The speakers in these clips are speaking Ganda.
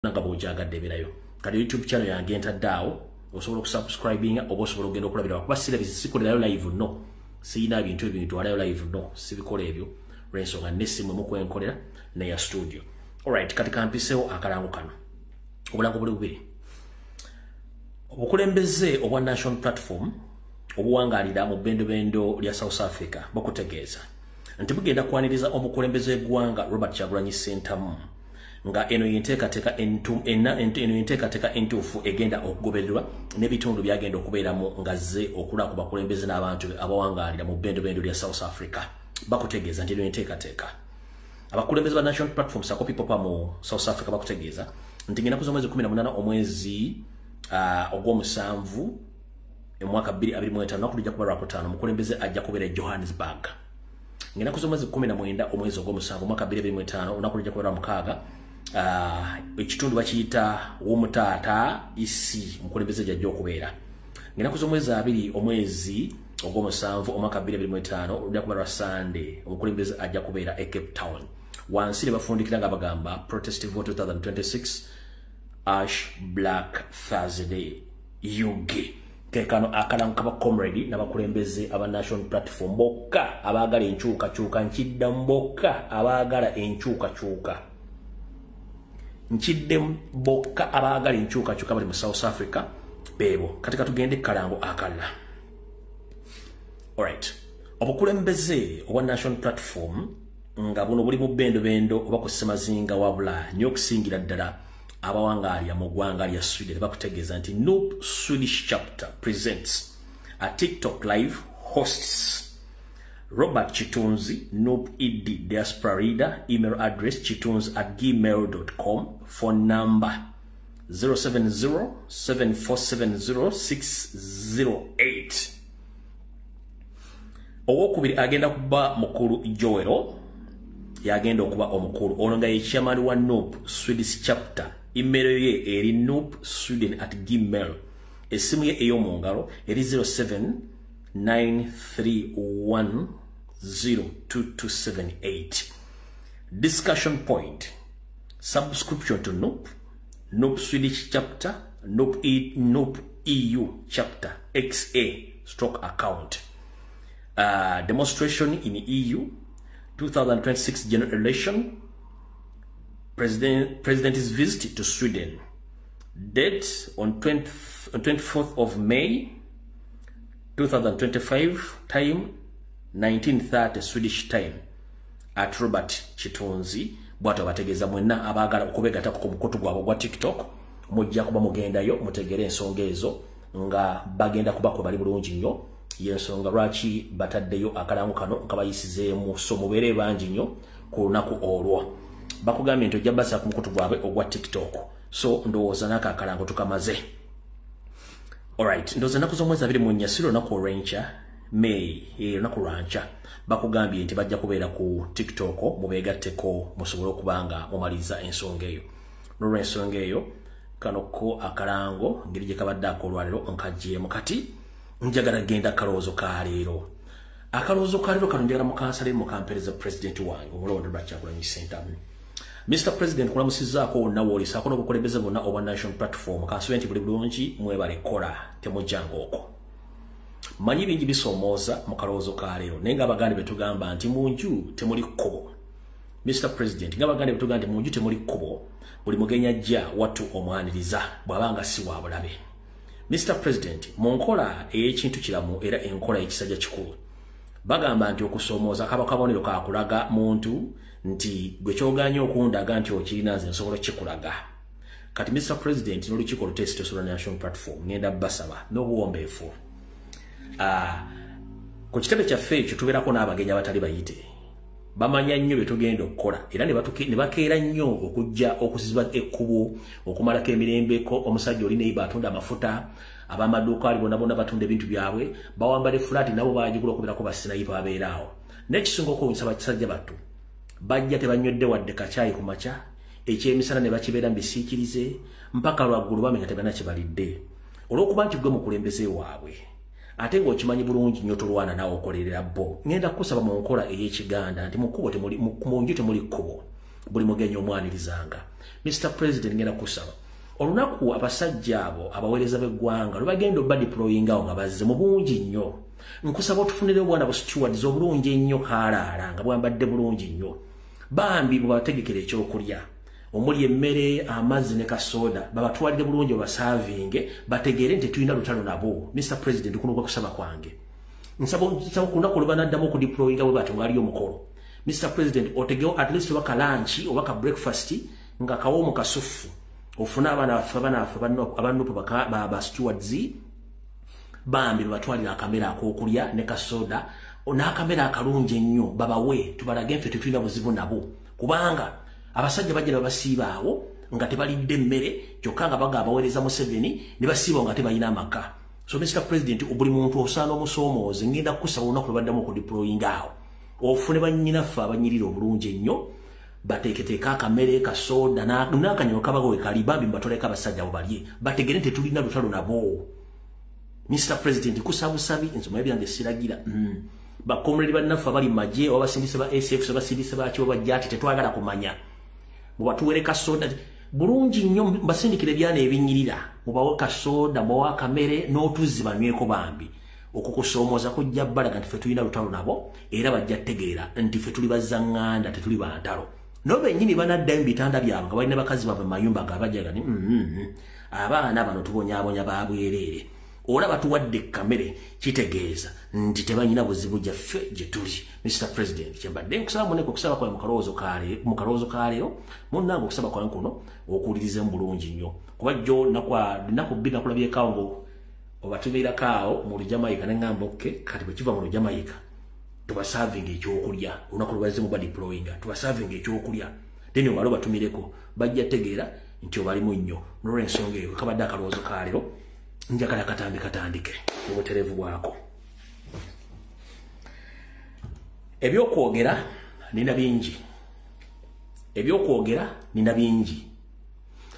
nanga bojagadde birayo kali YouTube channel yange entaddaawo osobola okusubscribinga oba osobola ogenda okulabira kuba sikolerayo live no siyina bintu ebintwalayo live no sibikola ebyo lw'ensonga n'essimu mukwenkolera neya studio. Alright, kati kampisewo akalango kano obulango buli bubiri obukulembeze obwa National Platform obuwangalira mu bendo lya South Africa bakutegeeza nti bugenda kwaniriza omukulembeze gwanga Robert Kyagulanyi Ssentamu nga eno yenteekateeka entuufu egenda okugobererwa n'ebitundu byagenda okubeeramu nga zze okula ku bakulembeze n'abantu abawangalira mu bendo lya South Africa bakutegeeza nti eno yenteekateeka abakulembeze ba National Platform Sako People pa mu South Africa bakutegeeza nti ngenda kuza omwezi 18 omwezi ogw'omusanvu omwaka 2025 nakujja kuba Lwakutaano omukulembeze ajja kubeera Johannesburg. Ngenda kuza omwezi 19 omwezi ogw'omusanvu omwaka 2025 onakujja kubeera Mukaaga ekitundu bakiyita w'omutaata isi omukulembeze ajja okubeera. Ngenda kuza omwezi 2 omwezi ogw'omusanvu omwaka 2025 olujja kuba Sunday omukulembeze ajja kubeera e Cape Town. Wansi ne bafundikira nga bagamba Protest Vote 2026 Ash Black Thursday yuge kekano akalango kaba comrade n'abakulembeze aba National Platform bokka abaagala enkyukakyuka nkidda mbokka abaagala enkyukakyuka nkidde bokka abaagala enkyukakyuka bali mu South Africa bebo katika tugende kalango akalla. Alright, obukulembeze obwa National Platform nga buno buli mu bendo oba ku Ssemazinga wabula nnyo okusingira ddala abawangalya mu ggwanga lya Sweden bakutegeeza nti Noop Swedish chapter presents a TikTok live hosts Robert Chitunzi Noop ED diaspora reader, email address chitunzi@gmail.com, phone number 07074700608. Owokubiri agenda kuba mukulu Joero yagenda okuba omukulu ono nga ye chairman wa Noop Swedish chapter. Email ye eri noopsweden@gmail. Esimu ye ey'omu ngalo eri 0793102278. Discussion point: subscription to Noop Swedish chapter, Noop EU chapter XA/account. Demonstration in EU 2026 general election. President's visit to Sweden. Date on 24th of May 2025. Time 1930 Swedish time at Robert Chitunzi. Bwata bategeza mwenna abagala okubegata ku mukoto gwabo gwa TikTok mujja kuba mugendayo mutegere ensonga ezo nga bagenda kubako bali bulungi nnyo yensonga lwaki bataddeyo akalango kano kabayisizeemu so mubeere bangi nnyo ku lunaku olwo. Bakugambye nti ojja basa ku mukutu gwabwe ogwa TikTok. So ndowooza naka akalango tukamaze. Alright, ndowooza naku z'omwezi 2 mu Nnyasiro lunaku olw'enkya May lunaku lwanca bakugambye nti bajja kubeera ku TikTok mubeegatteko musobole okubanga mumaliza ensonga eyo. N'olw'ensonga eyo kano ko akalango ngeri gye kabadde akolwaliro nkajjeemu kati njagala genda kaloozo ka leero. Akaloozo ka leero kano njagala mukansale mukampereza president wange omulonde Robert Kyagulanyi Ssentamu. Mr. President kulamusizaako wonna w'olisaako n'obukulembeze bonna obwa National Platform kansibe nti buli bulungi mwebale kola temujjanga okwo. Manyi bingi bisoomooza mu kaloozo ka leero naye nga abaganda betugamba nti munju temuli kkubo. Mr. President nga abaganda betugamba nti munju temuli kkubo buli mugenyi ajja wattu omwaniriza bw'abanga si wa bulabe. Mr. President mu nkola ey'ekintu kiramu era enkola y'ekisajja kikulu bagamba nti okusoomooza kaba kabonero kakulaga muntu nti gwe kyoganya okundaga nti okirina nze nsobola kikulaga. Kati Mr. President n'olukiiko olutesite Solar National Platform ngenda basaba n'obuwombeefu. Ku kitebe kyaffe ekyo tubeerako n'abagenyi abatali bayite bamanya nnyo bye tugenda okukola era ne bakeera nnyo okujja okuziba ekkubo okumalako emirembeko omusajja oli neyiba atunda amafuta abamaduuka ali bonna batunda ebintu byabwe bawambale fulaati nabo baagigula okubeerako basinayipa abeeraawo. N'ekisinga okuwunyisa bakisajja battu bajja tebanywedde wadde kacaayi ku makya ekyemisana ne bakibeera mbisiikirize mpaka lwaggulu bamenya tebana kibalidde olw'okuba nti gwe mukulembeze waabwe ate ng'okimanyi bulungi nnyo tolwana naawe okolerera bo. Ngenda kusaba mu nkola ey'Ekiganda nti mu nju temuli kkubo buli mugenyi omwanirizanga. Mr. President ngenda kusaba olunaku abasajja abo abaweereza b'eggwanga lubagenda obba deployingawo nga bazze mu bungi nnyo. Nkusaba otufunire obwana bu stewards obulungi ennyo kaalaala nga bwambadde bulungi nnyo. Bambi bwebategekera ekyokulya omuli emmere amazzi ne kasoda babatwalire bulungi babasavinge bategeere nti tulina lutalo nabo. Mr. President kuno kwa kusaba kwange nsaba kunaku lubanaddamu okudeployinga bwe batyo ngaaliyo omukolo. Mr. President otegeo at least waka lunch obaka breakfast nga kawo mu kasufu ofuna abanupu ba stewards bambi batwalira akamera akokulya ne kasoda n'akamera akalungi ennyo babawe tubalage nfe tetulina buzibu nabo kubanga abasajja bajja basiiba awo nga tebalidde emmere kyokka nga baga abaweereza Museveni ne basiiba nga tebalina amaka. So Mr. President buli muntu osaana omusoomoozi ngenda kukusaba olunaku lubaddamu okudeployinga awo ofune bannyinaffe abanyirira obulungi ennyo bateeketeeka akamere kasoda n'akanyama kabagowe kali bambi mbatoleka abasajja abo balye bategere nti tulina lutalo nabo. Mr. President kusabusabi nsoma ebyange siragira bakomredi bannaffe abali maje oba basindise ba SF basindise baki oba jati tetwagala kumanya mubatuwere kasoda bulungi nnyo basindikire byana ebinyirira mubawe kasoda mubawe kamere n'otuzi banyweko bambi okukusoomoza kujja balaga nti ffe tulina lutalo nabo era bajja tegeera nti ffe tuli bazaŋŋanda tetuli bantalo n'obennyini banaddayo mu bitanda byabwe nga balina bakazi baabwe mu mayumba gabajaga ni abaana bano tubonyaabonya babwereere olaba tuwadde kamere kitegeeza nti tebanyina buzibu gyaffe gye tuli. Mr. President kyembadde nkusaba muneko okusaba kwawe mu kalowoozo kaleero munnange okusaba kwawe kuno okuwulirize mu bulungi nnyo kuba jjo nnaku bbiri nakulabyekaawo ngo obatumiirakaawo mu Jamaica ne ŋŋamba okke kati bwe kiva mu Jamaica tubasavinga ekyokulya olunaku lubazze muba deployinga tubasavinga ekyokulya then obale obatumireko bajja tegeera nti obalimu nnyo n'olw'ensonga eyo kabadde akalowoozo kaleero njagala katambi katandike obuterevu bwako. Ebyokwogera nina bingi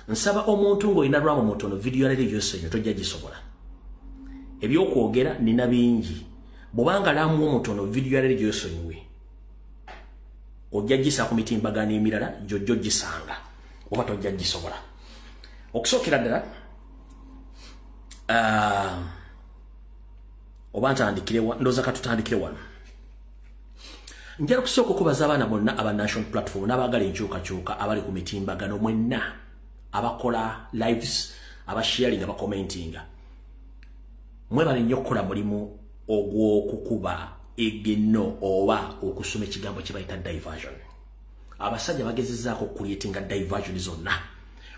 nsaba omuntu ng'olina lwamu mutono video ya radio senyo tojja gisobola. Ebyokwogera nina bingi bw'obanga lamu omutono video ya radio senyo ojja gisa ku mitimbagano emirala jjojjo gisanga oba tojja gisobola. Okusookera ddala oba ntandikire ndoza katutandikire wano njala kusooka okubaza abaana bonna aba national platform n'abaagala enkyukakyuka abali ku mitimbagano mwenna abakola lives abasharing abakomentinga mwebale nnyo okukola mulimu ogw'okukuba egenno oba okusoma ekigambo kye bayita diversion. Abasajja bagezezzaako okukuleetinga diversion zonna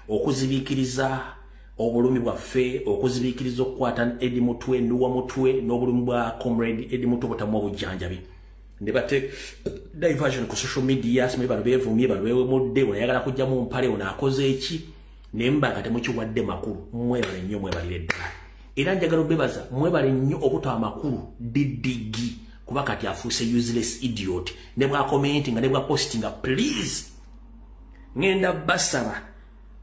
okuzibiikiriza obulumi bwaffe okuzibiikiriza okukwata Eddie Mutwe nduwa mutwe n'obulumi bwa comrade Eddie Mutwe butamu obujjanjabi ne bate diversion ku social media simanyi bano beevumye bano beewemudde onayagala kujja mu mpale onaakoze eki naye mbaga temukiwadde makulu. Mwebale nnyo mwebalire ddala era njagala obebaza mwebale nnyo obutawa makulu diddigi kuba kati afuuse useless idiot ne bwa commenting ne bwa posting please ngenda basaba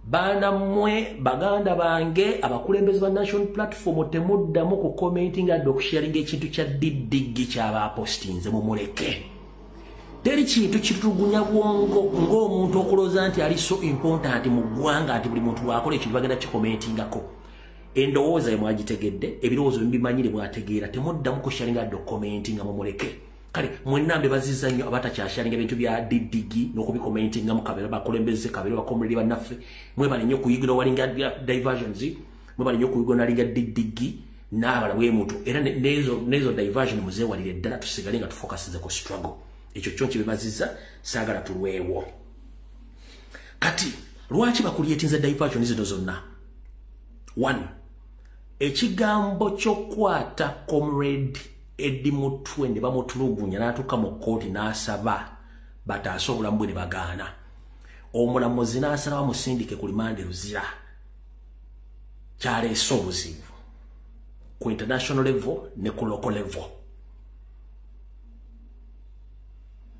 bana mwe baganda bange abakulembeze ba national platform temuddamu ku commenting adde okusharinga ekintu kya diddigi kyaba postinze mumuleke. Teri kintu kitugunya bwongo ng'omuntu okuloza nti ali so important mu ggwanga nti buli muntu bw'akola ekintu bagenda kikomentingako. Endowooza mwagitegedde ebirowoozo mbimanyire bwategeera temuddamu kusharinga adde okukomentinga mumuleke. Kale mwenna mbebazizza nnyo abatakyasharinga ebintu bya diddigi n'okubikomentinga mu kabeera bakulembeze kabeera bakomredi bannaffe mwebale nnyo kuyigira walinga diversions mwebale nnyo kuyigira nalinga diddigi n'abala bw'emuntu era n'ezo diversion muzeewalire ddala tusigale nga tufokasize ku struggle. Ekyo kyo kibebazizza saagala tulwewo. Kati lwaki bakulyetinza diversion zino zonna? 1 ekigambo ky'okwata comrade Eddie Mutwe ne bamutulugunya n'atuuka mu kkooti n'asaba bataase obulamu bwe ne bagaana. Omulamuzi n'asala bamusindike ku limande luzira. Kyaleese obuzibu ku international level ne ku local level.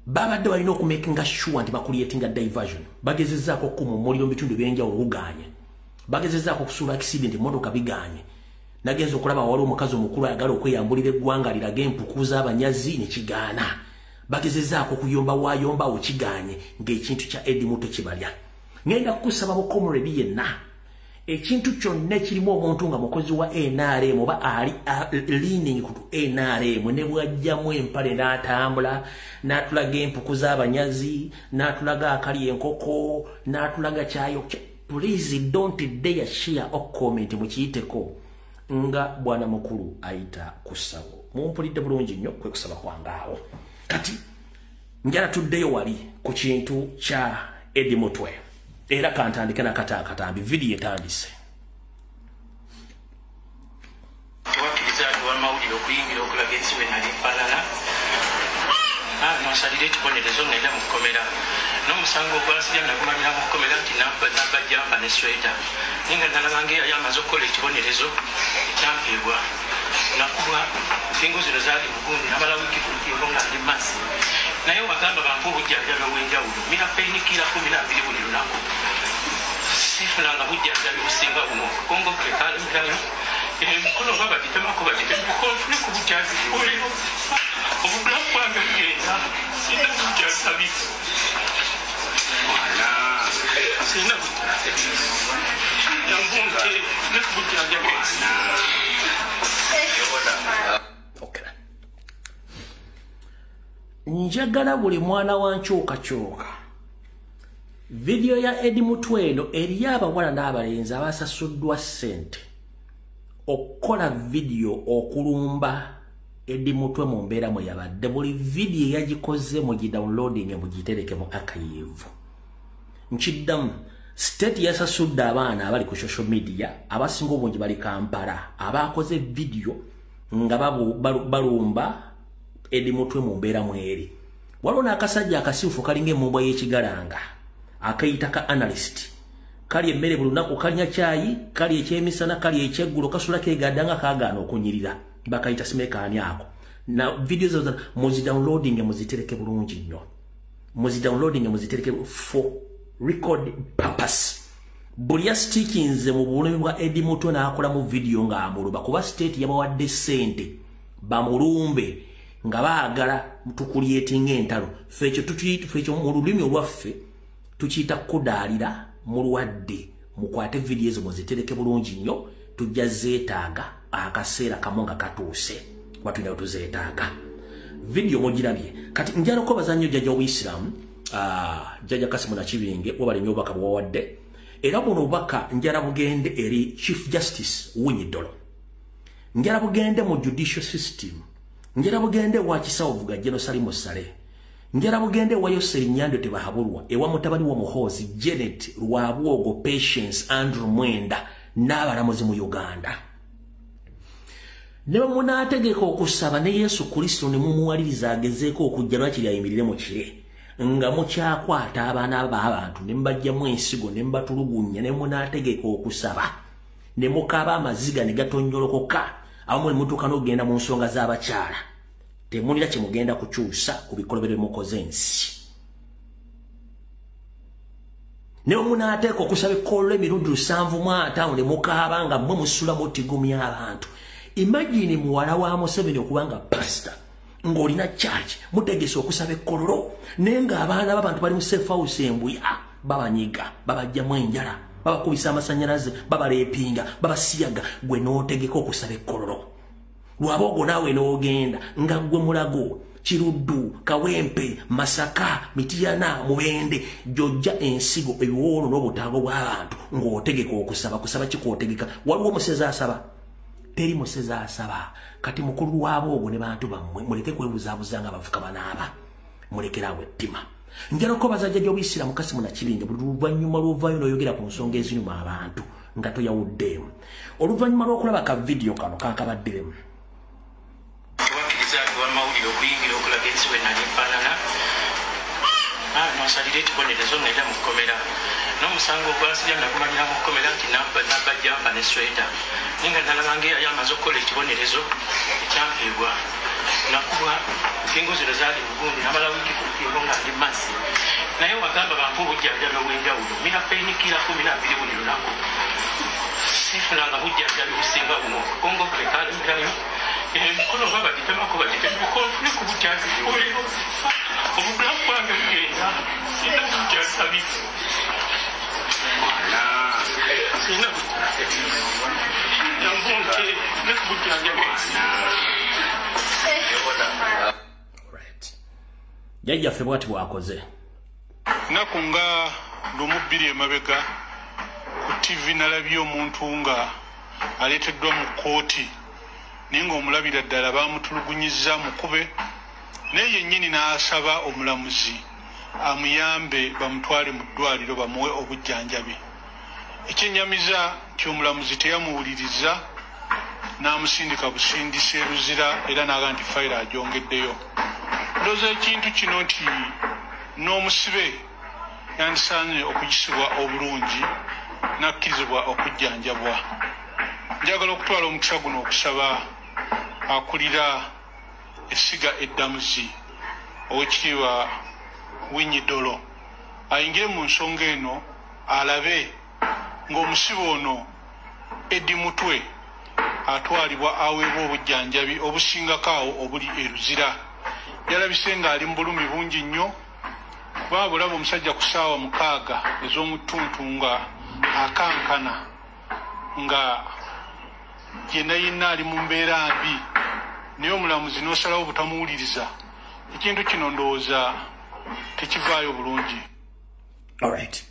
Babadde balina okumakinga sure nti bakulyetinga diversion. Bagezezzaako okukuma omuliro mu bitundu ebyenjawulo buganye. Bagezezzaako okusuula accident emmotoka biganye. Nagenza okulaba wali omukazi omukulu ayagala okweyambulira eggwanga lirage empuku z'abanyazi ne kigaana. bagezezaako kuyomba wayomba okiganye ng'ekintu kya Eddie Mutwe kibalya. Ngenda kukusaba bukomrade yenna ekintu kyonna ekirimu omuntu nga mukozi wa NRM oba ali leaning ku NRM ne bwajjamu empale n'atambula n'atulaga empuku z'abanyazi n'atulaga akali enkoko n'atulaga kyayo. Please don't dare share or comment mukiyiteko nga bwana mukulu ayita kusabo. Mumpulidde bulungi nnyo kwe kusaba kwangaawo. Kati njala tuddeyo wali ku kintu kya Eddie Mutwe. Era kantandike nakataakatambi video etandise. Wakiriza wa mawulire okuyingira okulaga ensibe nali mpalala. Nonsalira ekibonerezo ngenda mu kkomera. N'omusango ogwansirya nagumalira mu kkomera nti nabba jampa ne sweta. Ninga nalabanga yali amaze okukola ekibonerezo ekyampeebwa. Nakubwa ensingo zino zaali mugundi namala wiiki ku lukingo nga ndi masi. Naye bagamba bampa obujjanjabi obw'enjawulo. Mina painkiller 12 buli lunaku. Sifunanga bujjanjabi businga buno. Kongo kale mbirayo. Emikono babagitemako bagitema konfule ku bujjanjabi buliwo. Obulamu bwange bugenda. Sina bujjanjabi. Sina bujjanjabi. Yambunte ne bujjanjabi. Okay. Njagala buli mwana wa nkyukakyuka video ya Eddie Mutwe eno eri abawala n'abalenzi abasasuddwa ssente okukola video okulumba Eddie Mutwe mu mbeera mwe yabadde. Buli video yagikoze mu gidownloading mugitereke mu archive. Nkiddamu state yasasudde abaana abali ku social media abasinga obungi bali Kampala abakoze video nga balumba Eddie Mutwe mu mbeera mweri. Waliwo n'akasajja akasiufu kalinga emmumbwa y'ekigalanga akayita ka analyst kali emmere buli lunaku kalya caayi kali ekyemisana kali ekyeggulo kasula keegaddanga kaagaana okunyirira bakayita simekaani ako. Na video zo muzidownloading muzitereke bulungi nnyo. Muzidownloading muzitereke for record purpose. Buli ya stickinze mu bulumi bwa Eddie Mutwe n'akola mu video nga amuluba kuba state yabawadde ssente bamulumbe nga baagala tukulieting entalo. Fecho mu lulimi olwaffe tukiyita kudaalira mulwadde. Mukwate video ezo muzitereke bulungi nnyo tujja zeetaaga akaseera kamu nga katuuse watulina tuzeetaaga. Video mugirabye. Kati njala ko bazannyo jjajja w'Islam jjajja Kasimu Nakibinge wabalemye obubaka bwawadde. Era buno obubaka njala bugende eri Chief Justice Wunyidolo. Njala bugende mu judicial system. Njala bugende wa Kisawo Vuga Jeno Salimu Sale. Njala bugende wa Yoseri Nyando Tebahabulwa ewa mutabani wa Muhozi Janet Rwabwogo Patience Andrew Mwenda n'abalamuzi mu Uganda. Neba munaategeka okusaba ne Yesu Kristo ne mumuwaliriza agezeeko okujja lwakiri ayimirire mu kire. Nga mukyakwata abaana b'abantu ne mbajjamu ensigo ne mbatulugunya ne munaategeka okusaba ne mukaba amaziga ne gatonnyolokoka abamu ne mutuuka n'ogenda mu nsonga z'abakyala. Temulira kye mugenda kukyusa ku bikolobero mukoze ensi. Ne munaateeka okusaba ekkololo emirundi 75 ne mukaaba nga mmwe musula mutigumya abantu. Imagine muwala wa Museveni okubanga pastor ng'olina charge mutegese okusaba ekkololo naye ng'abaana b'abantu bali mu safe house embuya babanyiga babajjamu enjala babakubisa amasannyalaze babaleepinga babasiyaga gwe n'otegeka okusaba ekkololo. Lwabogo naawe n'ogenda nga gwe Mulago Kiruddu Kawempe Masaka Mityana Mubende jojja ensigo ebiwoolo n'obutaago bw'abantu ng'otegeka okusaba. Kusaba kikootegeka waliwo omusezi asaba teri musezi asaba. Kati mukulu w'aboogo ne bantu bammwe muleke kwebuzaabuza nga bavuka banaaba mulekerawo ettima. Njala okubaza jjajja w'Isiraamu Kasimu Nakibinge buli luvannyuma lw'ovaayo n'oyogera ku nsonga ezinyuma abantu nga toyawuddeemu. Oluvannyuma lw'okulaba ka video kano kankabaddiremu. Wakiriza wa mawulire okuyingira okulaga ensibe nali mpalala. Nonsalira ekibonerezo ngenda mu kkomera. N'omusango ogwansirya nagumalira mu kkomera nti nabba jampa ne sweta. Ninga nalabanga yali amaze okukola ekibonerezo ekyampeebwa. Nakubwa ensingo zino zaali mugundi namala wiiki ku lukingo nga ndi masi. Naye bagamba bampa obujjanjabi obw'enjawulo. Mina painkiller 12 buli lunaku. Sifunanga bujjanjabi businga buno. Kongo kale mbirayo. Emikono babagitemako bagitema konfule ku bujjanjabi buliwo. obulamu bwange bugenda sina kujjasabi sina yambunke nekubujjanjaba jajjaffe bwati bwakoze naku nga lumubbiri emabega ku TV nalabye omuntu nga aleeteddwa mu kkooti naye ng'omulabira ddala baamutulugunyizza mukube naye yennyini n'asaba omulamuzi amuyambe bamutwale mu ddwaliro bamuwe obujjanjabi. Ekyennyamiza nti omulamuzi teyamuwuliriza n'amusindika busindise ruzira era n'aga nti fayiro agyongeddeyo. Ndowooza ekintu kino nti n'omusibe yandisaanye okugisibwa obulungi n'akkirizibwa okujjanjabwa. Njagala okutwala omukisa guno okusaba akulira essiga eddamuzi ow'ekitiibwa Winnie Dolo ayingire mu nsonga eno alabe ng'omusibe ono Eddie Mutwe atwalibwa aweebwa obujjanjabi obusingakaawo obuli eruzira. Yalabise ng'ali mu bulumi bungi nnyo baabulaba omusajja ku ssaawa 6 ez'omutuntu nga akankana nga yenna yenna ali mu mbeera mbi naye omulamuzi n'osalawo butamuwuliriza. Ekintu kino ndowooza tekivaayo bulungi. Alright.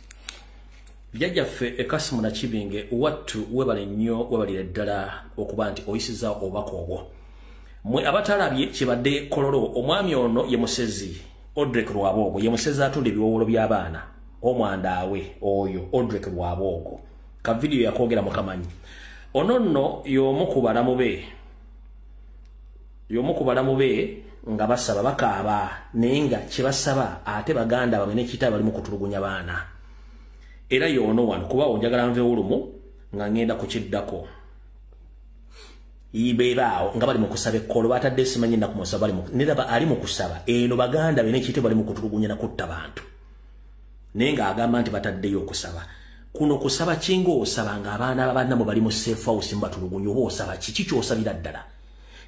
Jajjaffe Ekasimu Nakibinge wattu webale nnyo webalira ddala okuba nti oyisiza obubaka obwo. Mwe abatalabye kibadde kololo omwami ono ye musezi Odrek Lwabogo ye musezi atunda ebiwowolo by'abaana omwandaawe oyo Odrek Lwabogo ka video yakogera mukamanyi ono nno y'omu ku balamu be nga basaba bakaaba naye nga kye basaba ate baganda bamene kita bali mu kutulugunya baana era y'ono wano kuba onjagala nve ulumu nga ngenda kukiddako ibeeraawo nga bali mu kusaba ekkolo batadde simanyi ennaku musaba neraba ali mu kusaba eno baganda bene kite bali mu kutulugunya na kutta bantu naye nga agamba nti bataddeyo okusaba kuno kusaba kingo osaba nga abaana babannamo bali mu safe house mbatulugunya oba osaba kiki kyosabira ddala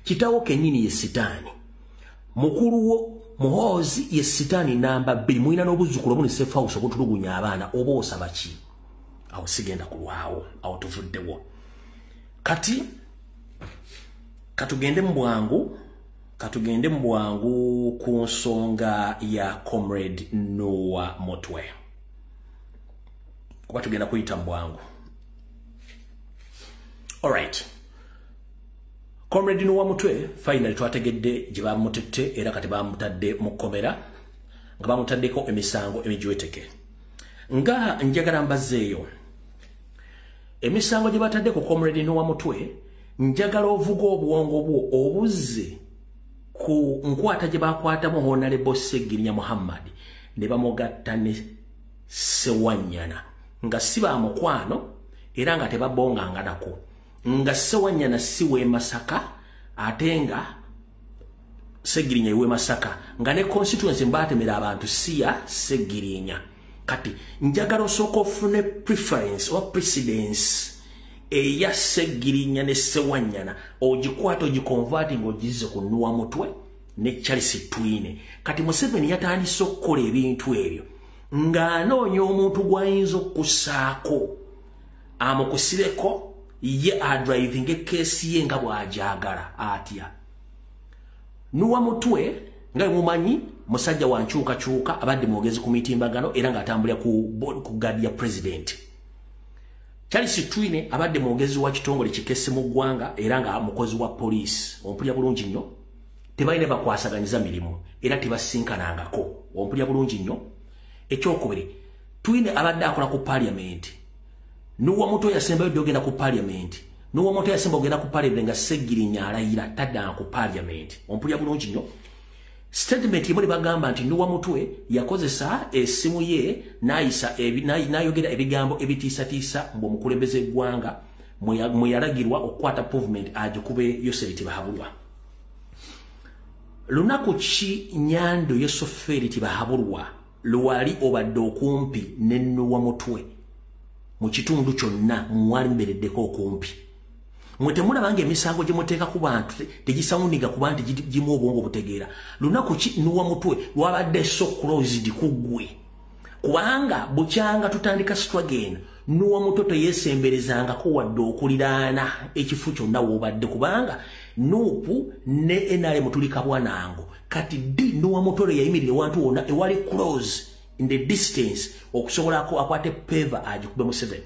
kitawo kennyini ye sitaani mukulu wo muhoozi ye sitaani namba 2 mulina n'obuzzukulu obuli safe house obutulugunya abaana oba osaba ki awo sigenda kulwawo awo tuvuddewo kati katugende mu bwangu ku nsonga ya Comrade Noah Mutwe kuba tugenda kuyita mu bwangu. Alright. Comrade Noah Mutwe finally twategedde gye bamutette era kati bamutadde mu kkomera nga bamutaddeko emisango emijiweteke nga njagala mbazeeyo emisango gye batadde ku Comrade Noah Mutwe njagala ovuga obwongo bwo obuzze ku nkwata gye bakwatamu Honorable Segirinya Muhammad ne bamugatta ne Sewanyana nga si ba mukwano era nga tebabonganga nako nga Sewanyana si we Masaka ate nga Segirinya iwe Masaka nga ne constituency mbatemera abantu siya Segirinya kati njagala osooka ofune preference or precedence eya Segirinya ne Sewanyana ogikwata ogiconverting ogize ku Noah Mutwe ne Charles Twine kati Museveni yatandise okukola ebintu ebyo ng'anoonya omuntu gw'ayinza okusaako amukusireko ye adriving ekesi ye nga bw'agyagala atya. Noah Mutwe nga mumanyi musajja wa nkyukakyuka abadde mwogezi ku mitimbagano era ng'atambulira ku gadi ya president. Charles Twine abadde mwogezi wa kitongole kikese mu ggwanga era nga mukozi wa police ompulya bulungi nnyo tebalina bakwasaganyiza mirimu era tebasinkanangako ompulya bulungi nnyo. Ekyokubiri Twine abadde akola ku parliament Noah Mutwe yasembayo ogenda ku parliament Noah Mutwe yasemba ogenda ku parliament nga Segirinya alayira tadda ku parliament ompulya bulungi nnyo. Statement yemuli bagamba nti Noah Mutwe yakozesa esimu ye n'ayogera ebigambo ebitiisatiisa mbu omukulembeze eggwanga mwe yalagirwa okukwata movement agikube Yoseri Tibahabulwa. Lunaku ki Nyando Yosoferi Tibahabulwa lwali obadde okumpi ne Noah Mutwe mu kitundu kyonna mwali mbereddeko okumpi Mwetemuna bange emisango gye muteeka ku bantu tegisawuniga ku bantu gimu obwongo butegeera. Lunaku ki nuwa mutwe lwabadde so closed kuggwe. Kubanga bukyanga tutandika struggle nuwa mutwe teyesemberezangako wadde okuliraana ekifu kyonna w'obadde kubanga Nuupu ne NRM mutulika bwanango kati di nuwa mutwe yayimirire wantu wonna ewali close in the distance okusobolako akwate peva agikube mu 7.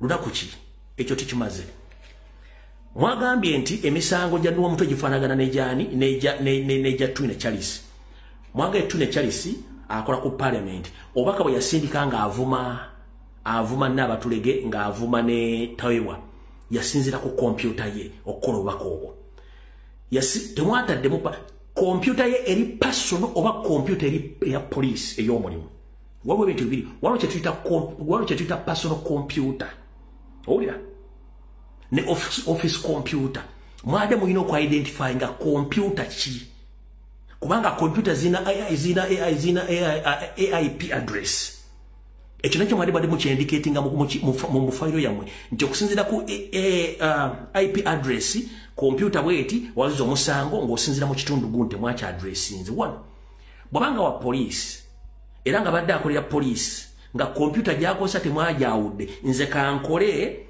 Lunaku ki ekyo tikimaze. Mwagambye nti emisango gya nuwa mutwe gifaanagana nejani neja Twine Charles. Mwagaye Twine Charles akola ku parliament obaka bwe yasindika nga avuma n'abatulege nga avuma ne Tawewa yasinzira ku computer ye okukola obaka obwo. Temwatadde mu computer ye eri personal oba computer eri ya police ey'omulimu. Waliwo ebintu bibiri, waliwo kye tuyita personal computer. Owulira? Ne office computer. Mwade muyina okw-identify nga computer ki. Kubanga computer zina AIP address. Ekyo nakyo mwade bade mukyendicatinga mu file yammwe nti okusinzira ku IP address computer bweti wazizo omusango ng'osinzira mu kitundu gunte mwachi address nzi. One, bwabanga wa police era nga badde akolera police nga computer gyakosa temwajawudde nze kankole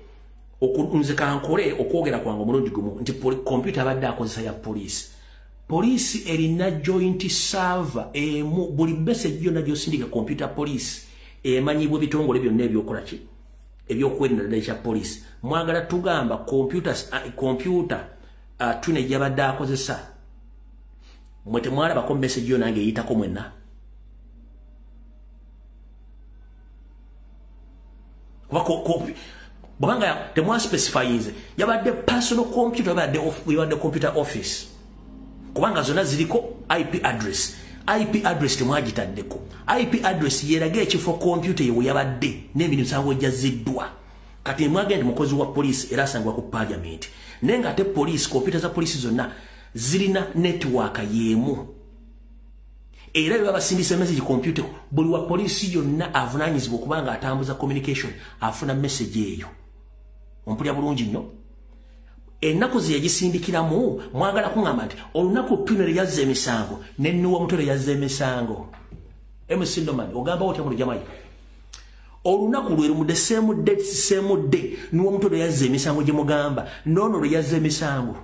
okwogera kwange omulundi gumu nti computer badde akozesa ya police. Police erina joint server emu buli message yonna gy'osindika computer police emanyibwa ebitongole byonna ebyokola ki ebyokwerinda ddala ekya police. Mwagala tugamba computer Twine gyabadde akozesa mwe temwalabako message yonna ng'eyitako mwenna. Bwabanga temwa specifyinze yabadde personal computer yabadde computer office kubanga zonna ziriko IP address. IP address temwagitaddeko. IP address yeraga ekifo computer yewe yabadde n'emisango gyaziddwa. Kati mwagenda mukozi wa police era asangwa ku parliament. Nenga ate police computer za police zonna zirina network yemu. Era baba sindise message computer buli wa police yonna avunanyizibwa kubanga atambuza communication afuna message eyo. Ompulya bulungi nnyo. Ennaku ze yagisindikiramu mwagala kuŋŋamba nti olunaku Twine yazza emisango ne nuwa mutwe yazza emisango. MC Nomani ogamba otya mu Jamaica. Olunaku lwe mu the same day nuwa mutwe yazza emisango gye mugamba nono lwe yazza emisango.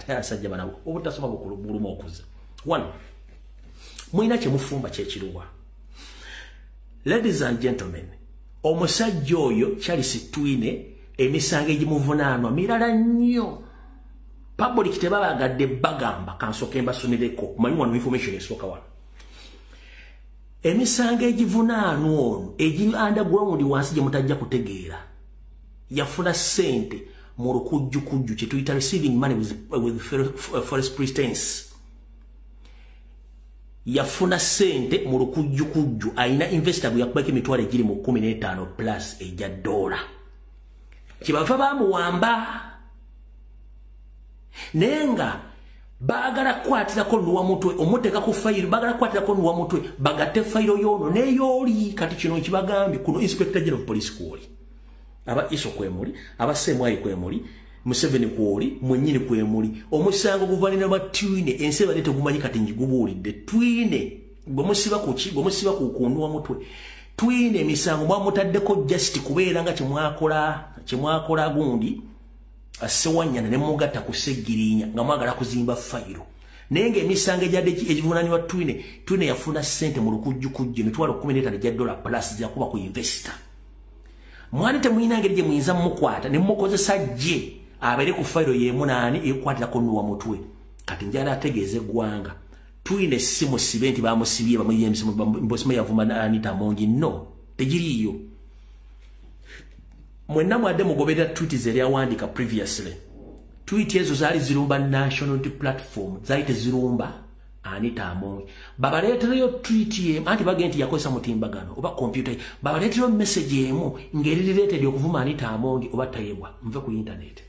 Asajja bana obutasoma buluma okuza. One, mwina kye mufumba kyekiruwa. Ladies and gentlemen, omusajja oyo Charles Twine emisango egimuvunaanwa mirala nnyo. Public tebabagadde bagamba kansoke mbasonireko manyi wano information esooka wano. Emisango egivunaanwa ono egi underground wansi gye mutajja kutegeera yafuna sente mu lukujjukujju kye tuyita receiving money with forest pretense. Yafuna sente mu lukujjukujju ayina investor gwe yakubako emitwalo egiri mu 15 plus ejja $. Kibava bamuwamba nenga bagala kwatirako nuwa mutwe omuteka ku file bagala kwatirako nuwa mutwe bagate file yono neyoli kati kino kibagambye kuno Inspector General of Police kwoli aba iso kwemuli aba semwayi kwemuli Museveni kwoli mwenyini kwemuli omusango guvanira ba Twine enseba lete gumanyi kati njigubulidde Twine bomusiba ku kunduwa mutwe Twine misango mwamutaddeko just kubeera nga kimwakola gundi asewanyana ne mugata kusegirinya nga mwagala kuzimba fayiro nenge emisango ejadde egivunaanibwa Twine yafuna sente mu lukujjukujju emitwalo $15 plus zakuba ku investor. Mwali temuyina ngeri gye muyinza mukwata ne mukozesa gye abere ku fayiro y'emunaani ekwatirako nuwa mutwe. Kati njala ategeeze eggwanga Twine si musibe nti bamusibye mbosima yavuma Anita Mongi no tegiriyo. Mwenna mwadde mugoberera tweet ze yawandika previously. Tweet ezo zaali zirumba national platform zaite zirumba Anita Mongi. Babaleetereyo tweet ye anti bagenti yakozesa mutimbagano oba computer babaleetereyo message yemu ngeri related okuvuma Anita Mongi oba tayebwa mve ku internet.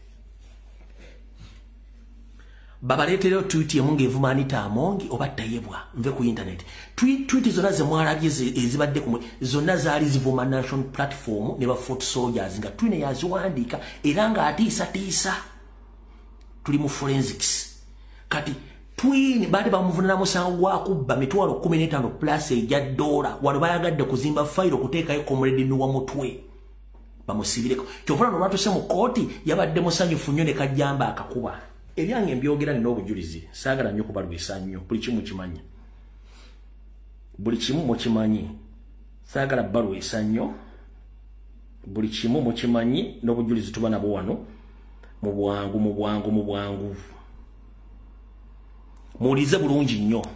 babaletero tweet emunge evumanita amongi obattayebwa nve ku internet tweet zonna ze mwalabye ezibadde kumwe zonna zaali zivuma national platform ne ba foot soldiers nga twine yaziwandiika era nga atiisa tuli mu forensics kati twine baade bamuvunana musango gwa kubba mitwalo 15 plus ejja $1 wano bayagadde kuzimba file okuteekayo comrade Nuwa Mutwe bamusibireko kyokula nolwatuse mu kooti yabadde musanyufu nnyo ne kajjamba akakuba ebyange mbyogera nina obujulizi saagala nnyo kubalwisa nnyo buli kimu mukimanyi saagala balwisa nnyo buli kimu mukimanyi n'obujulizi tuba nabo wano mu bwangu muwulize bulungi nnyo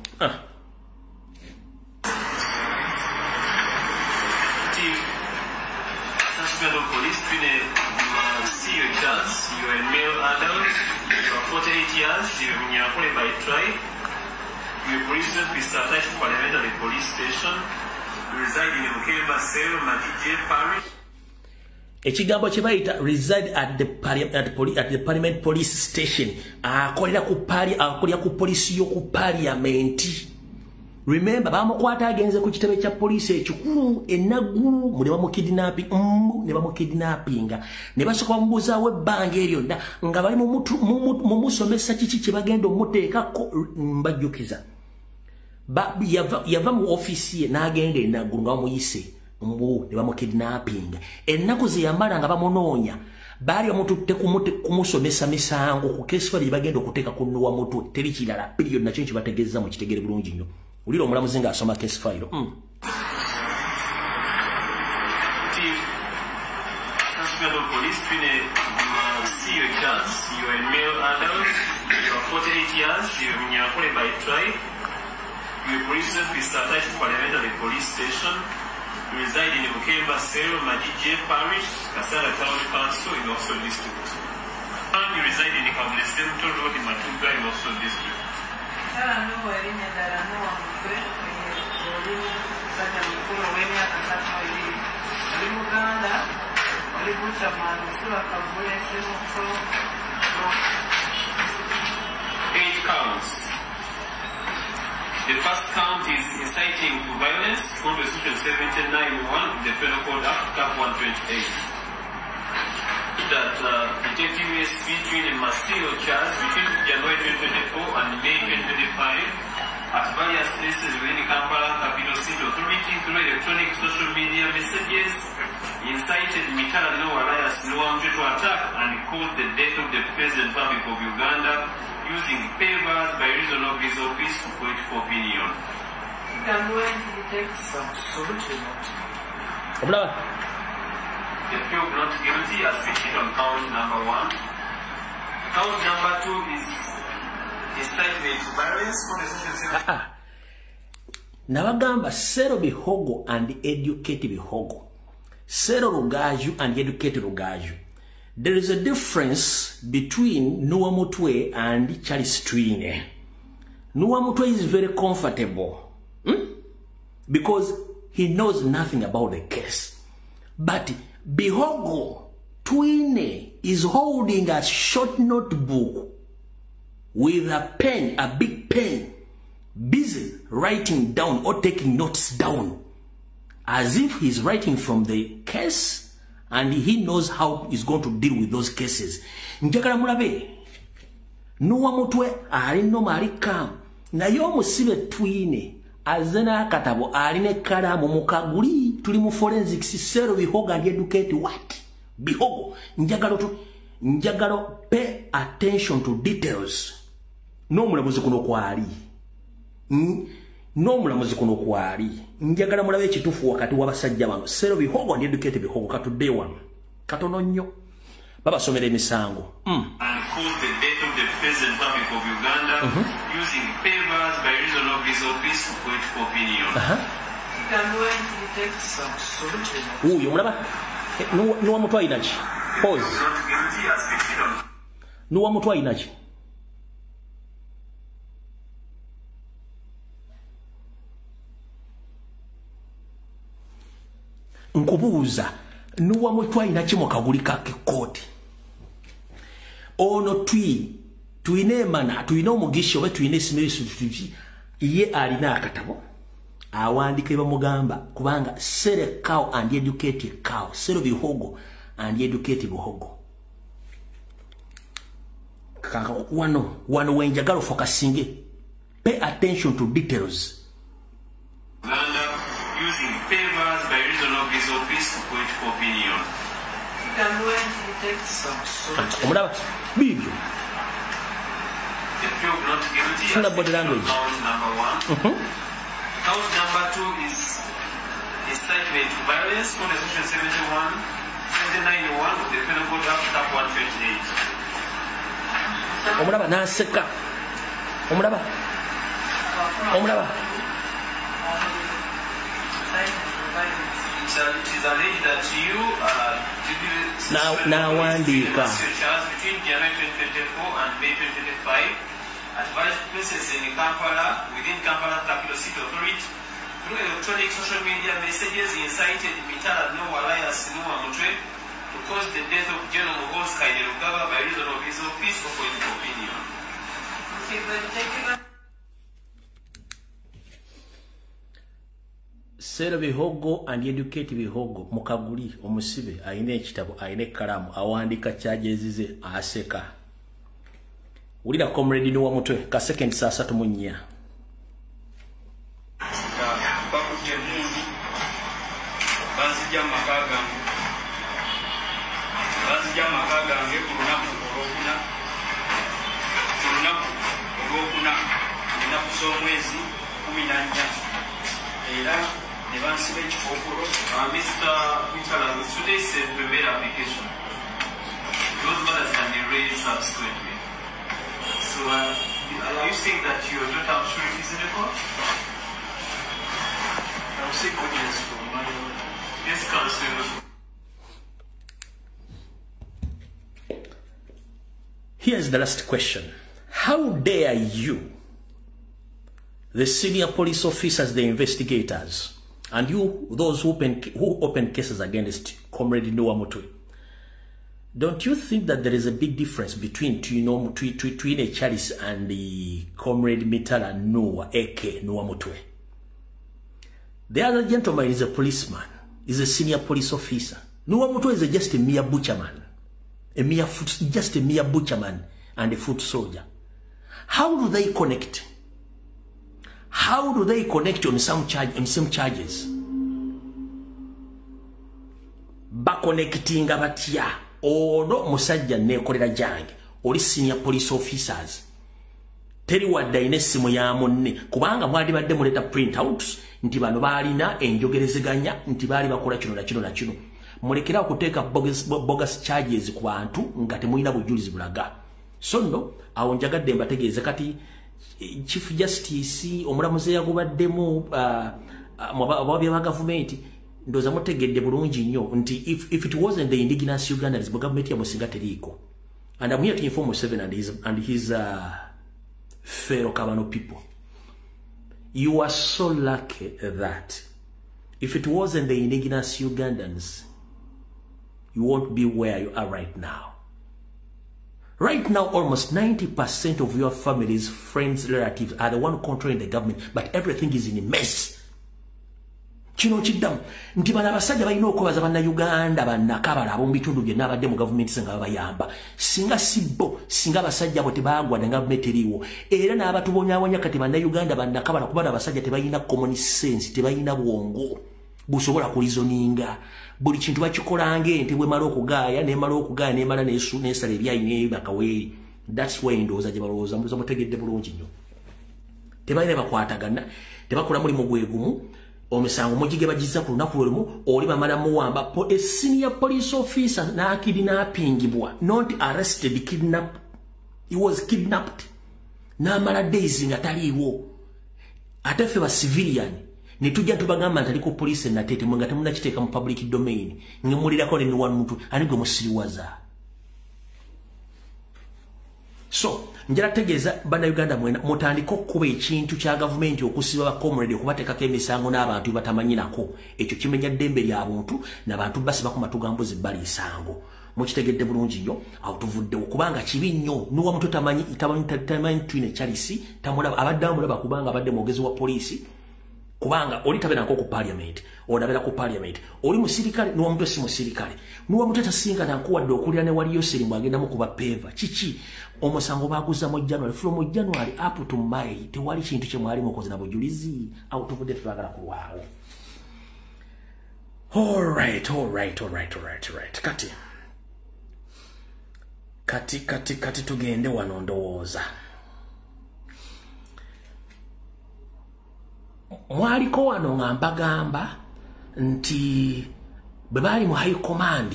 You are a male adult, you are 48 years, you are Nyakule by tribe, you are recently attached to Parliamentary Police Station, you reside in Mukemba Cell, Madije Parish. Ekigambo kye bayita reside at the Parliament Police Station akolera ku police yo ku parliament. Remember bamukwata agenze ku kitebe kya police ekikulu enagulu muli bamukidnapping ne bamukidnappinga ne basoka mubuza we banga eryo nga bali mu musomesa kiki kye bagenda omuteekako mbajjukiza yava mu office ye n'agenda enagulu nga bamuyise mbu ne bamukidnappinga ennaku ze yamala nga bamunoonya bali bamututte kumusomesa misango ku case file bagenda okuteeka ku Nuwa Mutwe teri kirala period nakyo kibategeeza mu kitegere bulungi nnyo uliro omulamuzi nga asoma case file Police, you are a male adult, you are 48 years, you are Nyakule by tribe, you are recently attached to Parliamentary Police Station, you reside in Mukemba Cell, Madije Parish, Kasara Town Council in Oxford District. And you reside in the Kabule Central Road in Matuga in Oxford District. Eight counts. The first count is inciting to violence, under Section 79(1), the Penal Code Act, Cap 128. That Detective ASP between Masilo Charles between January 2024 and May 2025 at various places within Kampala Capital City Authority through electronic social media messages incited Mitala No Alliance Nuwa Mutwe to attack and cause the death of the President Republic of Uganda using favors by reason of his office for political opinion. Absolutely not. The appeal not guilty as stated on count number 1. Count number 2 is incitement to violence for the social. Nabagamba Sero Bihogo and Educate Bihogo. Sero Rugaju and Educate Rugaju. There is a difference between Nuwa Mutwe and Charles Twine. Nuwa Mutwe is very comfortable because he knows nothing about the case. But Bihogo Twine is holding a short notebook with a pen, a big pen, busy writing down or taking notes down as if he's writing from the case and he knows how he's going to deal with those cases. Njagala mulabe Nuwa Mutwe ali noma ali calm na y'omusibe Twine azena katabo ali ne kalamu mukaguli tuli mu forensics. Sero Bihogo and Educate what? Bihogo njagala pay attention to details. No mulamuzi kuno kwali. No mulamuzi kuno kwali. Njagala mulabe ekitufu wakati wabasajja bano. Sero Bihogo and Educate Bihogo katudde wano. Katono nnyo. Baba somera emisango. And cause the death of the President Republic of Uganda using favors by reason of his office for political opinion. Uyo mulaba. Nuwa Mutwe ayinachi. Pause. Nuwa Mutwe ayinachi. Nkubuuza Nuwa Mutwe ayinachi mu kaguli ka kikooti. Ono twi tuine mana tuine omugisho oba tuine esimeso tuti ye alina akatabo awandike bamugamba kubanga sell a cow and educate a cow, sell bihogo and educate bihogo. Wano wenjagalo focusinge, pay attention to details. Using favors by reason of his office for political opinion. You can go and detect some sort of video. The pure not guilty as body language. Count number 1. Count number 2 is incitement to violence, Code Section 79(1) of the Penal Code Act, Chapter 128. Omulaba naseka. Omulaba. It is alleged that you now wandika between January 2024 and May 2025 at various places in Kampala, within Kampala Capital City Authority, through electronic social media messages incited Mitala No Alliance Nua Mutwe to cause the death of General Muhoozi Kainerugaba by reason of his office for political opinion. Okay, but thank you. Sell bihogo and educate bihogo. Mukaguli omusibe aine ekitabo aine kalamu awandika charges ze aseka. Ulida comrade ni wa mutwe ka second saa 3 munnya. Bazija makaga nge kurunaku olwokuna enaku z'omwezi 14 era ne bansiba ekikookolo. Mr. Mitala, with today's private application, those matters can be raised subsequently. So are you saying that your daughter I'm sure is in the court? I will seek audience from my yes, Council. Here's the last question. How dare you, the senior police officers, the investigators, and you, those who open cases against Comrade Noah Mutwe, don't you think that there is a big difference between a Charles and the Comrade Mitala Noah, aka Noah Mutwe? The other gentleman is a policeman, is a senior police officer. Noah Mutwe is just a mere butcherman. Just a mere butcherman and a foot soldier. How do they connect? How do they connect on some charges? Bakonectinga batya ono musajja nekolera jange oli senior police officers teri wadde ine simu ya munne kubanga mwali badde muleta print outs nti bano balina enjogerezeganya nti bali bakola kino na kino na kino. Mulekera okuteeka bogus charges ku bantu nga temulina bujulizi bulaga. So no awo njagadde mbategeeze kati Chief Justice omulamuzi yagubaddemu ababya ba government ndoza mutegedde bulungi nnyo nti if it wasn't the indigenous Ugandans the government ya musinga teriko. And I'm here to inform Museveni and his fellow Kabano people. You are so lucky that if it wasn't the indigenous Ugandans, you won't be where you are right now. Right now, almost 90% of your families, friends, relatives are the one controlling the government, but everything is in a mess. Kino kiddam nti bana basajja balina okwebaza banna Uganda bannakabala ab'omu bitundu byonna abadde mu gavumenti senga babayamba singa sibbo singa basajja bo tebaagwa ne gavumenti eriwo era n'abatubonyaabonya kati banna Uganda bannakabala kuba abasajja tebalina common sense tebalina bwongo busobola kulizoninga buli kintu bakikola ng'ente bwemala okugaaya n'emala n'esala ebyayina bakaweri. That's why ndowooza gye balowooza mbuza mutegedde bulungi nnyo tebalina bakwatagana tebakola mulimu gwegumu. Omusango mujige bagiza ku lunaku lumu oli bamala muwamba a senior police officer na kidnappingibwa, not arrested, kidnapped. He was kidnapped na mala days nga taliwo ate fe ba civilian ne tujja tubagamba ntali ku police na tete mwanga temuna kiteeka mu public domain ngemulira ko ne muntu ani gwe musiriwaza. So njala tegeza bana Uganda mwena mutandiko kuba ekintu kya government okusiba comrade kubatekako emisango n'abantu batamanyinako ekyo kimenya ddembe ly'abantu n'abantu basiba ku matugambuzi bali isango mukitegedde bulungi nnyo awo tuvuddewo kubanga kibi nnyo n'uwa muto tamanyi twine Charles tamulaba abadde amulaba kubanga abadde mwogezi wa poliisi kubanga oli tabeerako ku parliament olabera ku parliament oli musirikale n'uwa muto si musirikale n'uwa muto tasingana nkuwadde okulira ne waliyo seri mwagenda mu kuba peva kiki omusango baguza mu January from January up to May tewali kintu kye mwali mukoze na bujulizi awo tuvudde twagala kulwawo. All right. Kati tugende wano ndowooza. Mwaliko wano nga mbagamba nti bwe baali mu high command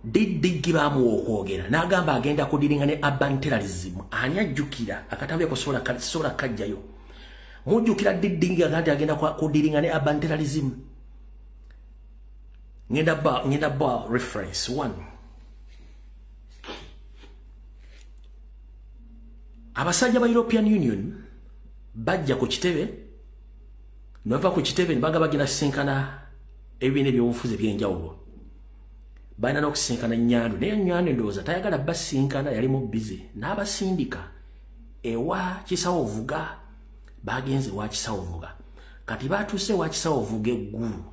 Diddi bamuwa okwogera n'agamba agenda kudiringa ne urban terrorism ani ajjukira akatambi ko sola kajjayo mujjukira Diddi agenda kudiringa ne urban terrorism ngenda ba reference 1 abasajja ba European Union bajja ku kitebe nova ku kitebe baga bagina sinkana ebine by'obufuzi by'enjawulo baina n'okusinkana Nyandu naye Nyandu ndowooza tayagala basinkana yali mu busy n'abasindika ewa Kisawo Ovuga bagenze wa Kisawo Ovuga kati batuuse wa Kisawo Ovuga eggulu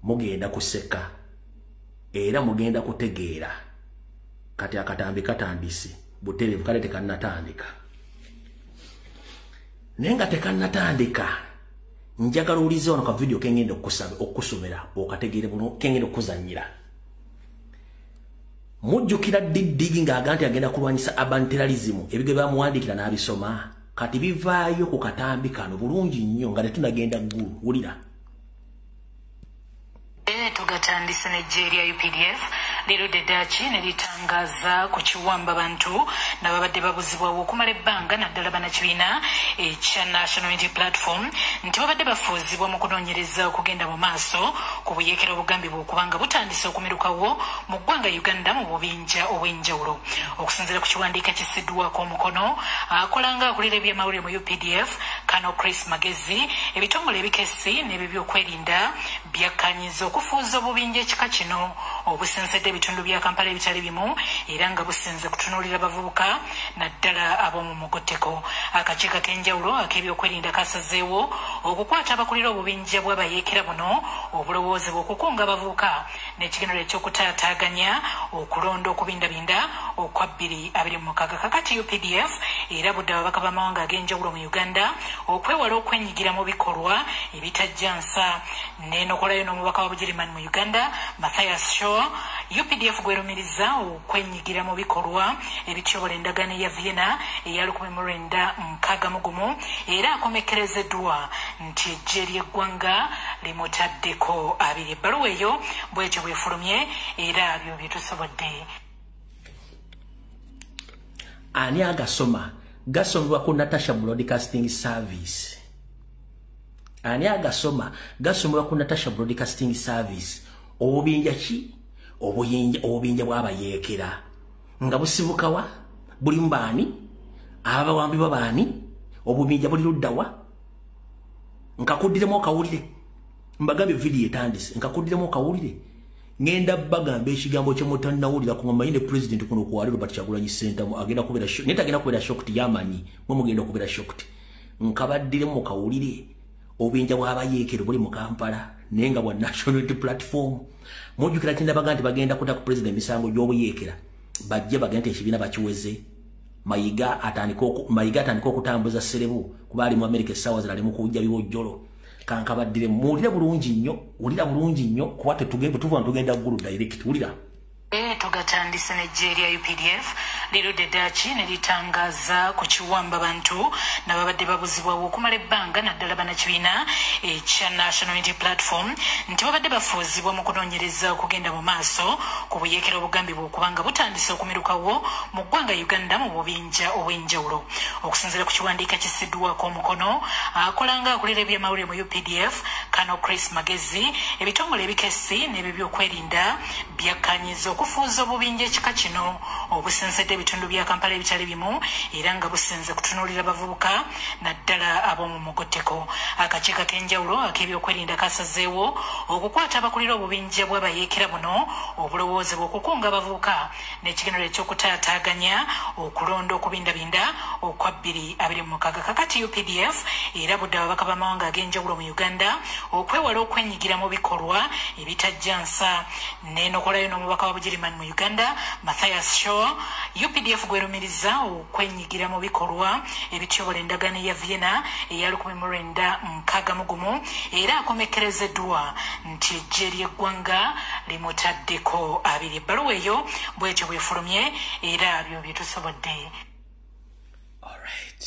mugenda kuseka era mugenda kutegeera kati akatambi katandise buterevu kale tekannatandika nenga tekannatandika njagala ulize ono ka video kengenda okusomera okategeere buno kengenda okuzanyira mujjukira Diddi ng'agamba agenda kulwanyisa urban terrorism ebige bamuwandikira n'abisoma kati bivaayo ku katambi kano bulungi nnyo nga tetunagenda ggulu wulira tugatandise Nigeria UPDF lero Dedachi nelitangaza ku kiwamba bantu n'ababadde babuzibwawo okumala ebbanga naddala bannakibiina ekya National Unity Platform nti babadde bafuuzibwa mu kunoonyereza okugenda mu maaso ku buyeekera obugambibwa okubanga butandise okumirukawo mu ggwanga Uganda mu bubinja obw'enjawulo. Okusinziira ku kiwandiika kissiddwako omukono akolanga akulira ebyamawulire mu UPDF Kano Chris Magezi ebitongole ebikessi n'ebyokwerinda byakkanyiza okufuuza obubinja ekika kino obusensedde ebitundu bya Kampala ebitali bimu era nga busenze kutunuulira abavubuka naddala ab'omu mugotteko. Akakiiko ak'enjawulo ak'ebyokwerinda kasazeewo okukwata abakulira obubinja bw'abayeekera buno obulowoozebwa okukunga abavubuka n'ekigenero eky'okutaataaganya okulonda okubindabinda okwa 2026 kakati UPDF era budde ababaka b'amawanga ag'enjawulo mu Uganda okwewala okwenyigira mu bikolwa ebitajjansa n'enokolayo n'omubaka wa Bujeremani mu Uganda Matthias Shaw. UPDF gwerumiriza okwenyigira mu bikolwa ebityobola endagaano ya Vienna eya 1961 era akomekerezeddwa nti eggye ly'eggwanga limutaddeko abiri. Ebbaluwa eyo bwetyo bwefulumye era byo byetusobodde. Ani agasoma gasomebwa ku Natasha Broadcasting Service. Ani agasoma gasomebwa ku Natasha Broadcasting Service. Obubinja ki? Obubinja bw'abayeekera nga busibukawa buli mbaani abawambi babaani obubinja buli luddawa nkakuddiremu okawulire mbagambye video etandise nkakuddiremu okawulire ngenda bagamba ekigambo kyemutannawulira ku ngoma president kuno kuwali Robert Kyagulanyi Center agenda kubeera neta agenda kubeera shocked yamanyi mwe mugenda kubeera shocked nkabaddiremu okawulire obubinja bw'abayeekera buli mu Kampala nenga bwa National Unity Platform mujjukira kinda baganti bagenda kuta ku president misango gy'obuyeekera bajje bagante ekibiina bakiweze mayiga atandika okutambuza serebu kubali mu America essaawa zirali mu kujja biwojjolo kankabaddire muwulire bulungi nnyo kuba tugenda ggulu direct wulira. Tugatandise Nigeria UPDF lero Dedachi nelitangaza ku kiwamba bantu n'ababadde babuzibwawo okumala ebbanga naddala bannakibiina ekya National Unity Platform nti babadde bafuuzibwa mu kunoonyereza okugenda mu maaso ku buyeekera obugambibwa okubanga butandise okumirukawo mu ggwanga Uganda mu bubinja obw'enjawulo. Okusinziira ku kiwandiika kissiddwako omukono akolanga akulira ebyamawulire mu UPDF Kano Chris Magezi ebitongole ebikessi n'ebyokwerinda byakkanyiza okufuuza okufuuza obubinja ekika kino obusensedde ebitundu bya Kampala ebitali bimu era nga busenze kutunuulira abavubuka naddala ab'omu mugotteko. Akakiiko ak'enjawulo ak'ebyokwerinda kasazeewo okukwata abakulira obubinja bw'abayeekera buno obulowoozebwa okukunga abavubuka n'ekigenero eky'okutaataaganya okulonda okubindabinda okwa 2026. Kakati UPDF era budde ababaka b'amawanga ag'enjawulo mu Uganda okwewala okwenyigira mu bikolwa ebitajja nsa. N'enokolayo n'omubaka wa Bugirimani mu Uganda Mathias Shaw, UPDF gwerumiriza okwenyigira mu bikolwa ebityobola endagaano ya Vienna eya 1961 era akomekerezeddwa nti eggye ly'eggwanga limutaddeko abiri. Ebbaluwa eyo bwetyo bwefulumye era byo bye tusobodde. Alright.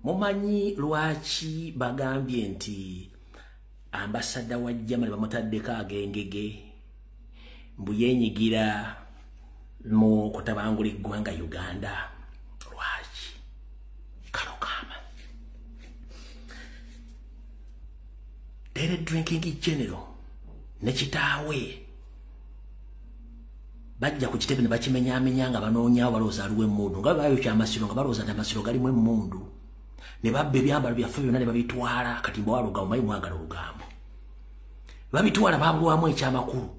Mumanyi lwaki bagambye nti ambasada wa Germany bamutaddeko agengege mbu yenyigira mu kutabangula eggwanga Uganda? Lwaki? Kalokama. Daily Drinking General ne kitaawe bajja ku kitebe ne bakimenyaamenya nga banoonya balooza aliwo emmundu nga bayo kyamasiro nga balooza namasiro galimu emmundu ne babba ebyambalo byaffe byonna ne babitwala. Kati mbe walugambo mayi mwagala olugambo babitwala babulwamu ekyamakulu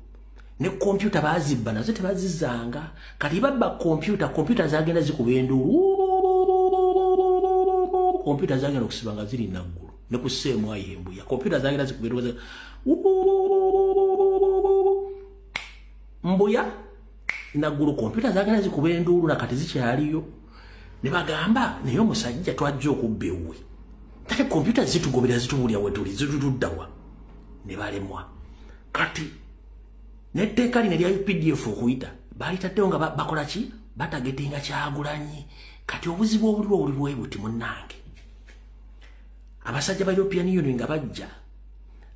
ne kompyuta bazibba nazo tebazizanga. Kati babba kompyuta zagenda zikuba enduulu, kompyuta zagenda okusiba nga ziri naggulu ne ku sseemu ayembuya, kompyuta zagenda zikuba enduulu mbuya naggulu, kompyuta zagenda zikuba enduulu nakati zikyaliyo. Ne bagamba naye omusajja twajja okubba ewuwe, kati kompyuta zitugobera zitubulya wetuli zitutuddawa. Ne balemwa. Kati n'etteeka lino erya UPDF okuyita balitaddewo nga bakola ki? Batagetinga Kyagulanyi. Kati obuzibu obuliwo bwe buti munnange. Abasajja ba European Union nga bajja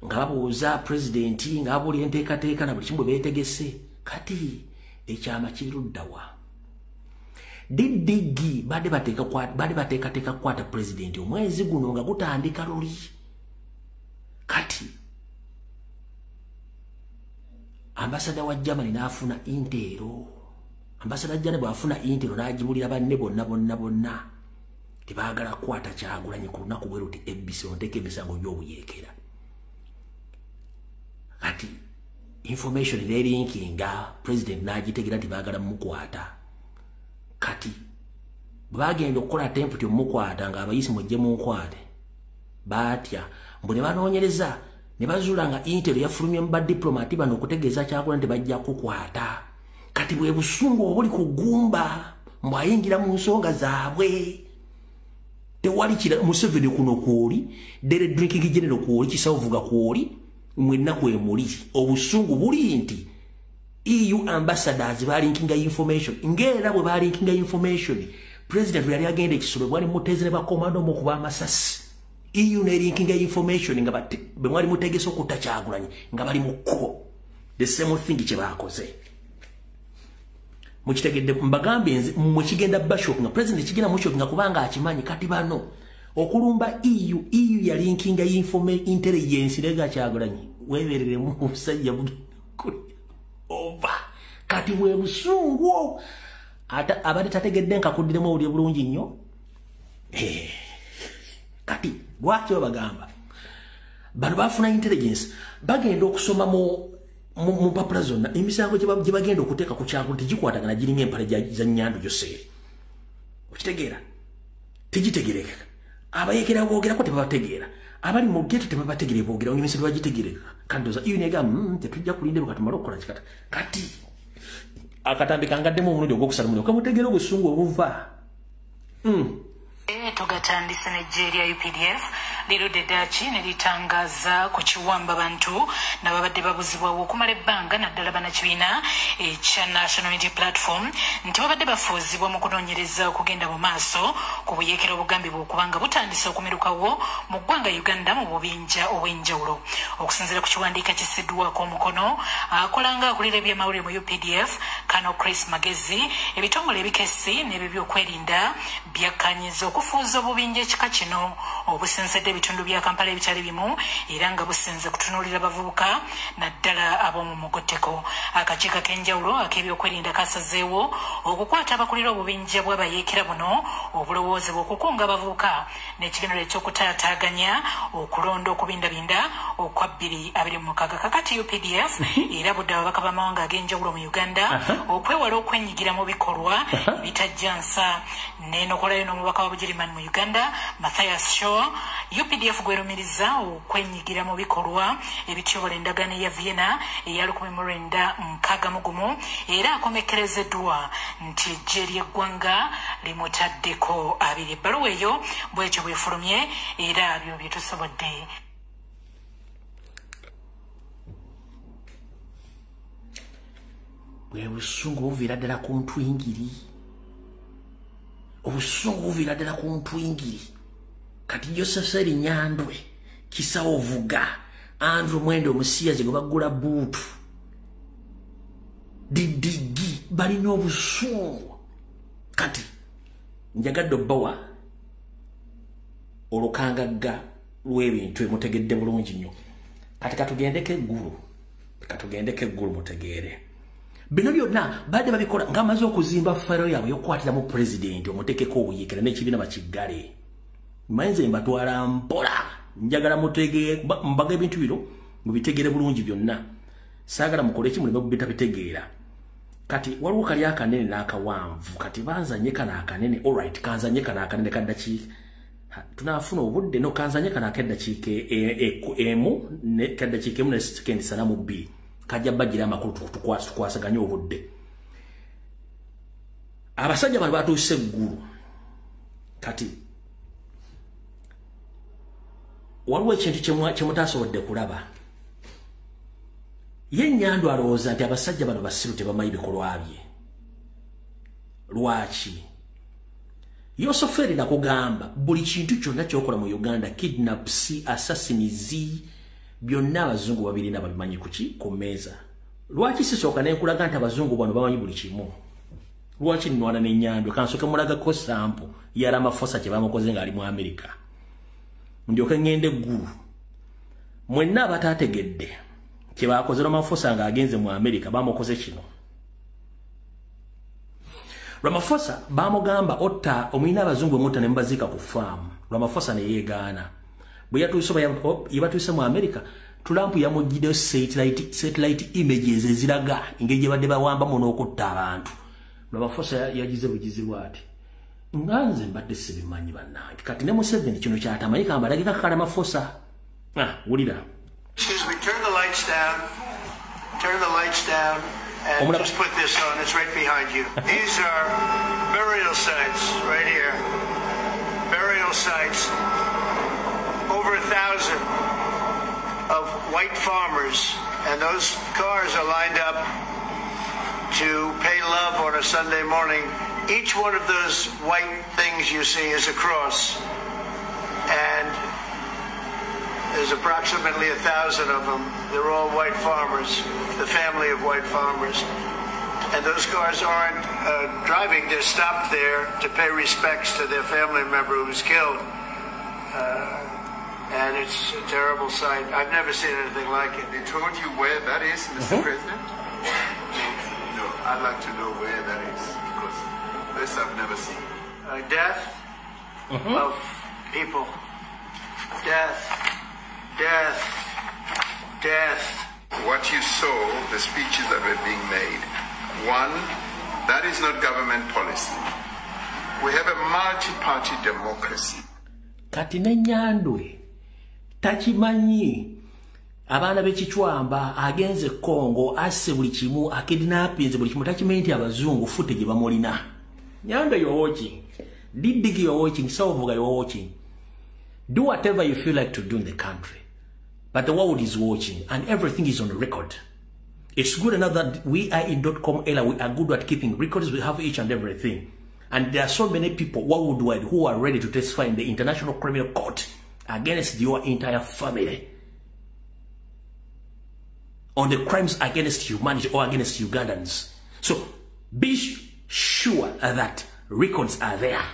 nga babuuza pulezidenti nga babuulira enteekateeka na buli kimu bwe beetegese. Kati ekyama kiri luddawa? Didigi bade bateekateeka kukwata pulezidenti omwezi guno nga gutandika luli. Kati ambasada wa Germany n'afuna intero. Ambasada Germany bw'afuna intero n'agibulira banne bonna tebaagala kukwata Kyagulanyi ku lunaku bwe luti ebbisi onteeka emisango gy'obuyeekera. Kati information elinkinga president n'agitegera nti baagala mumukwata. Kati bagenda okukola attempt omukwata nga abayisi mujje munkwate batya mbu ne banoonyereza ne bazuula nga intero yafulumye mu badiplomati bano okutegeeza Kyagulanyi tebajja kukwata. Kati bwe busungu obuli ku ggumba mbu ayingira mu nsonga zaabwe. Tewali kira Museveni kuno kwoli, Daily Drinking General kwoli, Kisawuvuga kwoli, mwenna kwemuli. Obusungu buli nti EU ambassadors balinkinga information. Ngera bwe balinkinga information, President yali agenda ekisolo bwali muteze ne bakomando mu kuba amasasi. EU ne linkinga information nga bwe mwali mutegese okutta Kyagulanyi nga bali mu kkubo. The same thing kye baakoze. Mukitegedde mbagambe nze mwe kigenda bashop nga president kigenda mushop nga kubanga akimanyi. Kati bano okulumba EU yalinkinga intelligence lega Kyagulanyi weberere mu musajja kuli over. Kati bwe busungu ata abali tategedde nkakuddemu owulire bulungi nnyo. Kati lwaki bagamba bano bafuna intelligence bagenda okusoma mu mpapula zonna emisango gye bagenda okuteeka ku Kyagulanyi tegikwatagana giringa empale za Nnyando Joseph. Okitegeera tegitegereka. Abayeekera boogerako tebabategeera, abali mu geto tebabategeera boogera emisolo bagitegereka. Kandoza iyo nega tetujja kulinda lukatumala okukola kikata. Kati akatambika ngaddemu omulundi ogwokusala muliro kamutegeera obusungu obuva. Tugatandise Nigeria UPDF leero Dedachi nelitangaza ku kiwamba bantu nababadde babuzibwawo okumala ebbanga naddala bannakibiina ekya National Unity Platform nti babadde bafuuzibwa mu kunoonyereza okugenda mu maaso ku buyeekera obugambibwa okubanga butandise okumirukawo mu ggwanga Uganda mu bubinja obw'enjawulo. Okusinziira ku kiwandiika kissiddwako omukono akolanga akulira ebyamawulire mu UPDF Kano Chris Magezi, ebitongole ebikessi n'ebyo by'okwerinda byakkaanyiza okufuuza obubinja ekika kino obusensedde ebitundu bya Kampala ebitali bimu era nga busenze kutunuulira abavubuka naddala ab'omu mugotteko. Akakiiko ak'enjawulo ak'ebyokwerinda kasazeewo okukwata abakulira obubinja bw'abayeekera buno obulowoozebwa okukunga abavubuka n'ekigenero eky'okutaataaganya okulonda okubindabinda okwa 2026. Kakati UPDF era budde ababaka b'amawanga ag'enjawulo mu Uganda okwewala okwenyigira mu bikolwa bitajjansa. N'enokolayo n'omubaka wa Bugirimani mu Uganda Matthias Shaw, UPDF gwerumiriza okwenyigira mu bikolwa ebityobola endagaano ya Vienna eya 1961 era akomekerezeddwa nti eggye ly'eggwanga limutaddeko abiri. Ebbaluwa eyo bwekyo bwefulumye era byo bye tusobodde. Bwe busungu buviira ddala ku ntwingiri. Obusungu buviira ddala ku ntwingiri. Kati Joseph Nyandwe Kisawo Vuga Andrew Mwendo Musiyazi gwe bagula buutu didigi balina obusungu. Kati njagadde obbawa olukangagga lw'ebintu emutegedde bulungi nnyo. Kati katugendeko eggulu mutegeere. Bino byonna badde babikola ng'amaze okuzimba faro yaabwe y'okukwatiramu pulezidenti omutekeko obuyiikira n'ekibiina bakiggale. Mmanze mbatwala mpola njagala mutegeere mbaga ebintu bino mubitegeere bulungi byonna. Saagala mukole ekimuleme bitegeera. Kati waliwo kali akanene n'akawanvu. Kati banzanye kana akanene. Alright, kanzanye kana akanene kaddakiika. Tunaafuna obudde no kanzanye kana akaddakiika emu ne kaddakiika emu ne sekendi 32. Kajja bagira amakulu tukwasaganya obudde. Abasajja bano batuuse eggulu. Kati waliwo ekintu kyemutaasobodde kulaba. Ye Nyandwe alowooza nti abasajja bano basiru tebamanyi bikolwa bye. Lwaki? Yosoferi nakugamba buli kintu kyonna kyokola mu Uganda, kidnaps, assassins, byonna abazungu babiri nababimanyi kuki ku mmeeza. Lwaki sisooka nenkulaga nti abazungu bano bamanyi buli kimu? Lwaki nnwana ne Nyandwe kansooke mulagako sampo ya Ramaphosa kye bamukoze ng'ali mu Amerika. Ndyoke ngende eggulu. Mwenna abataategedde kye baakoze Ramaphosa ng'agenze mu Amerika bamukoze kino. Ramaphosa bamugamba otta omwina abazungu mutta ne mbaziika ku faamu. Ramaphosa ne yeegaana. Bwe yatuuse mu Amerika, Trump yamugiddeyo satellite images eziraga engeri gye badde bawambamu n'okutta abantu. Ramaphosa yagize bugizi bw'ati. Nganze mbadde sibimanyi bannange. Kati ne Museveni kino kyatamanyi kambalagika ka Ramaphosa. Wulira. Excuse me, turn the lights down. Turn the lights down. And just put this on, it's right behind you. These are burial sites right here. Burial sites. Over 1,000 of white farmers, and those cars are lined up to pay love on a Sunday morning. Each one of those white things you see is a cross, and there's approximately 1,000 of them. They're all white farmers, the family of white farmers. And those cars aren't driving, they're stopped there to pay respects to their family member who was killed. And it's a terrible sight. I've never seen anything like it. They told you where that is, Mr. President? No, I'd like to know where that is, because this I've never seen. Death of people. Death. Death. Death. What you saw, the speeches that were being made. One, that is not government policy. We have a multi-party democracy. Kati ne Nyandwe takimanyi abaana b'ekicwamba agenze Congo asse buli kimu akidnappinze buli kimu takimanyi nti abazungu footage bamulina. Nyandwe you're watching. Didigi you're watching. Sawovuga you're watching. Do whatever you feel like to do in the country. But the world is watching and everything is on record. It's good enough that we are in .com era. We are good at keeping records. We have each and everything. And there are so many people worldwide who are ready to testify in the International Criminal Court against your entire family on the crimes against humanity or against Ugandans. So be sure that records are there.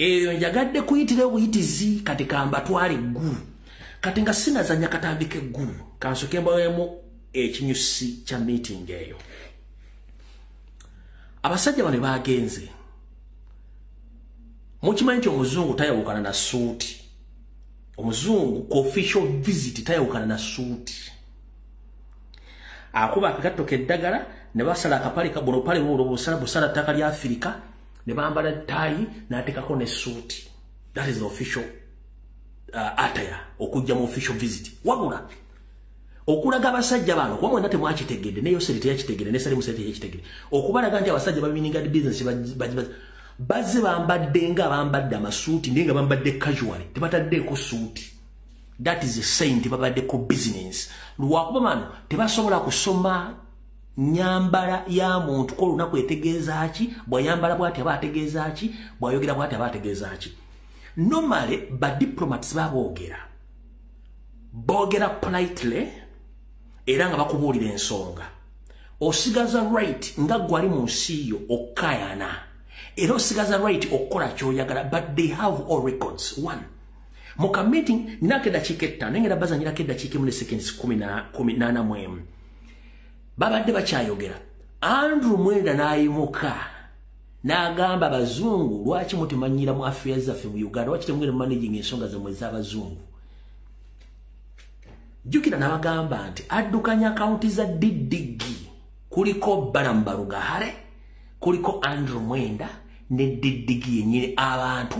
eyo njagadde kuyitira obuyitizi kati kamba twale eggulu kati nga sinazanya katambika eggulu kansoke mbaweemu ekinyusi kya meeting eyo abasajja bano bagenze mukimanyi nti omuzungu tayawukana na suuti omuzungu ku official visit tayawukana na suuti akuba akagato keddagala ne basala akapale kabono pale busala ttaka lya Afrika ne bambala tayi n'ateekako ne suuti. That is the official attire okujja mu official visit. Wabula okulaga abasajja bano kuba mwena temwakitegedde ne Yoseri teyakitegedde ne Salimu teyakitegedde okubalaga nti abasajja babininga business bazze bambadde nga bambadde amasuuti nenga bambadde casual tebataddeeko suuti. That is a sign tebabadde ko business. Lwakuba mano tebasobola kusoma nyambala ya muntu ko lunaku etegeeza ki bwayambala bwati abategeeza ki bwayogera bwati abategeeza ki. Normally ba diplomats boogera politely era nga bakubuulira ensonga osigaza right nga gwali mu nsi yo okayana era osigaza right okukola kyoyagala but they have all records. One muka meeting ninake dakiika 5 nengera bazanyirako eddakiika 1 seconds 18 babadde bakyayogera. Andrew Mwenda n'ayimuka n'agamba abazungu lwaki mutemanyira mu affairs zaffe mu Uganda lwaki temugenda managing ensonga zammwe ez'abazungu. Jukira n'abagamba nti addukanya akaunti za Didigi kuliko Baramu Barugahare kuliko Andrew Mwenda ne Didigi yennyini abantu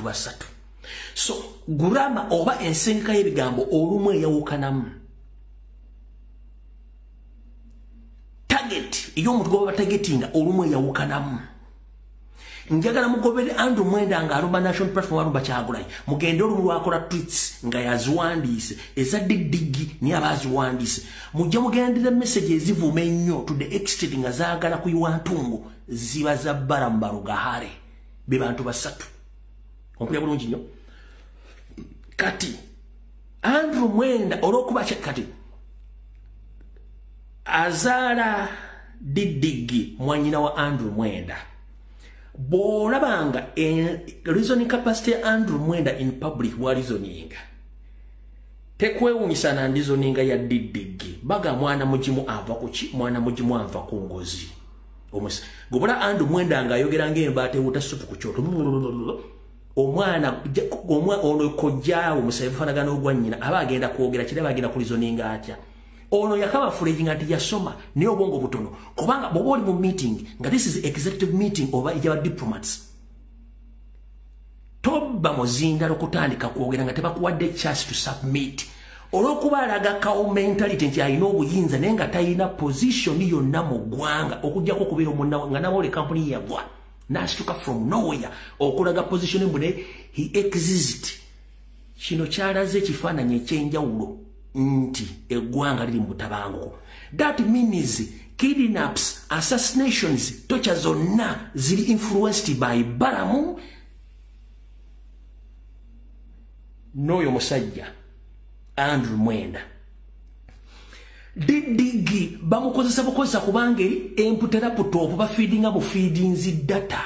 basatu. So gurama oba ensengeka y'ebigambo olumu eyawukanamu. Target ey'omuntu gwe batagetinga olumu eyawukanamu. Njagala mugobere Andrew Mwenda nga alumba national platform alumba Kyagulanyi mugende olumu lwakola tweets nga yaziwandiise eza Didigi ni abaziwandiise mujja mugendera message ezivuma ennyo to the extent nga zaagala kuyiwa ntungu ziba za Baramu Barugahare be bantu basatu. Ompulira bulungi nnyo. Kati Andrew Mwenda olw'okuba kati azaala Didigi mwanyina wa Andrew Mwenda. Bw'olabanga reasoning capacity ya Andrew Mwenda in public wa reasoning tekwewunyisa na reasoning ya Didigi baga mwana mugimu ava kuki mwana mugimu ava ku ngozi gobula Andrew Mwenda nga ayogera ng'embaata ewuta supu ku kyoto omwana ono kojja omusayi bufanagana ogwannyina aba agenda kwogera kiraba agenda ku reasoning atya. Ono yakaba fulejinga nti yasoma niyo obwongo butono kubanga bw'oba oli mu meeting nga this is executive meeting oba ejaba diplomats tobba muzinda lokutandika kwogera nga tebakuwadde chance to submit olw'okuba alaga kawo mentality nti alina obuyinza naye nga talina position yonna mu ggwanga okujjako okubeera omunnawe nga nawe ole company yagwa n'asituka from nowhere okulaga position mbune he exist. Kino kyalaze ekifaananyi ekyenjawulo nti eggwanga liri mu butabanguko. That means kidnaps, assassinations, torture zonna ziri influenced by Baramu n'oyo musajja Andrew Mwenda. Didigi bamukozesa bukozesa kubanga eri emputera putopu bafeedinga mu feedings data.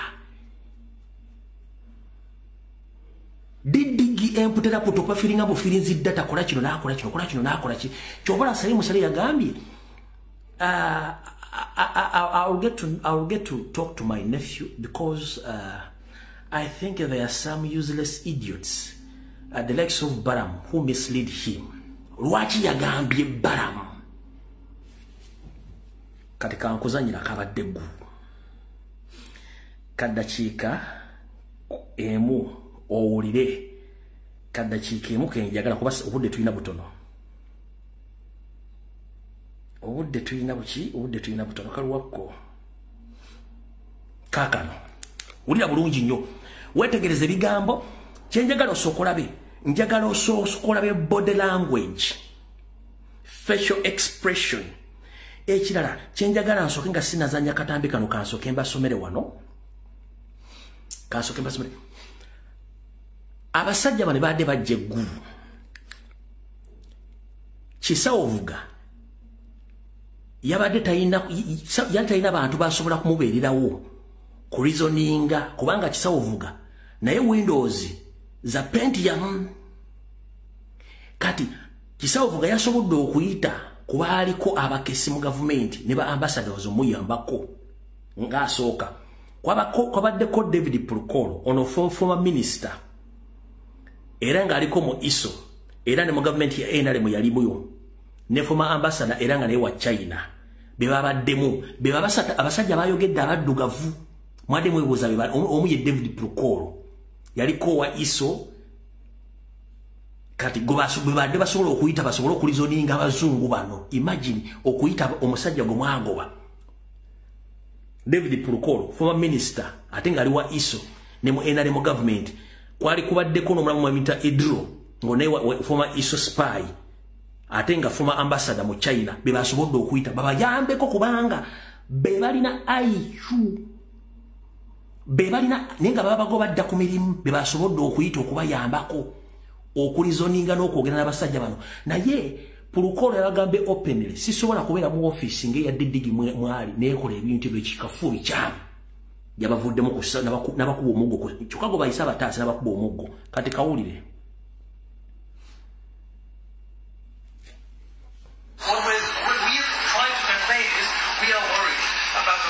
Didigi emputera putopu bafeedinga mu feedings data kola kino nakola kino kola kino nakola ki. Kyobola Salimu Sale yagambye I'll get to talk to my nephew because I think there are some useless idiots the likes of Baramu who mislead him. Lwaki yagambye Baramu katika nkuzanyira kabadde ggu kaddakiika emu owulire kaddakiika emu kenjagala kuba obudde tulina butono obudde tulina butono kaluwakko kaakano wulira bulungi nnyo weetegereze ebigambo kyenjagala osokolabe njagala osokolabe body language facial expression. Ekirala kyenjagala nsooke nga sinazanya katambi kano kansooke mbasomere wano abasajja bano badde bajja eggulu Kisawovuga yabadde talina bantu basobola kumubeererawo kulizoninga kubanga kisawuvuga naye Windows za Pentium kati kisawuvuga yasobodde okuyita kubaliko abakesi mu government ne ba ambassadors omuyambako ng'asooka kwabaddeko David Pulukolo ono former minister era ng'aliko mu ISO era ne mu government ya NRM yalimuyo ne former ambassador era nga naye wa China bebabaddemu abasajja bayogedde abaddugavu mwade mwebuuza omu ye David Pulukolo yaliko wa ISO kati bebadde basobola okuyita basobola okulizoninga abazungu bano imagine okuyita omusajja gwe mwagoba David Pulukolo former minister ate nga ali wa ISO ne mu NRM government kwali kubaddeko n'omulamu mwamita Idro ngone former ISO spy ate nga former ambassador mu China bebasobodde okuyita babayambeko kubanga bebalina IQ bebalina nenga babagoba badda ku mirimu bebasobodde okuyita okubayambako okulizoninga n'okwogera n'abasajja bano naye Pulukolo yabagambe openly sisobola kubeera mu office ngeya Didigi mwali nekola ebintu by'ekikafu ekyamu yabavuddemu kusa n'abakuba omuggo kyokka bayisa abataasa n'abakuba omuggo kati kawulire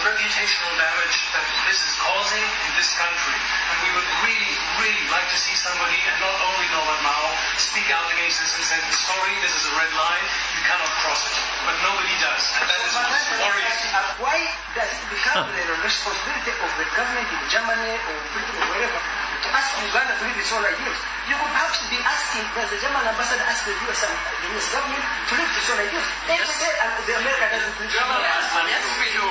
reputational damage that this is causing in this country, and we would really like to see somebody, and not only Norbert Mao, speak out against this and say, sorry, this is a red line, you cannot cross it. But nobody does, and that is worrying. Why does it become the responsibility of the government in Germany or Britain or wherever to ask Uganda to leave its own ideas? You could actually be asking, does the German ambassador ask the US government to leave its own ideas? Yes. And the America doesn't leave its own ideas. Yes, we do.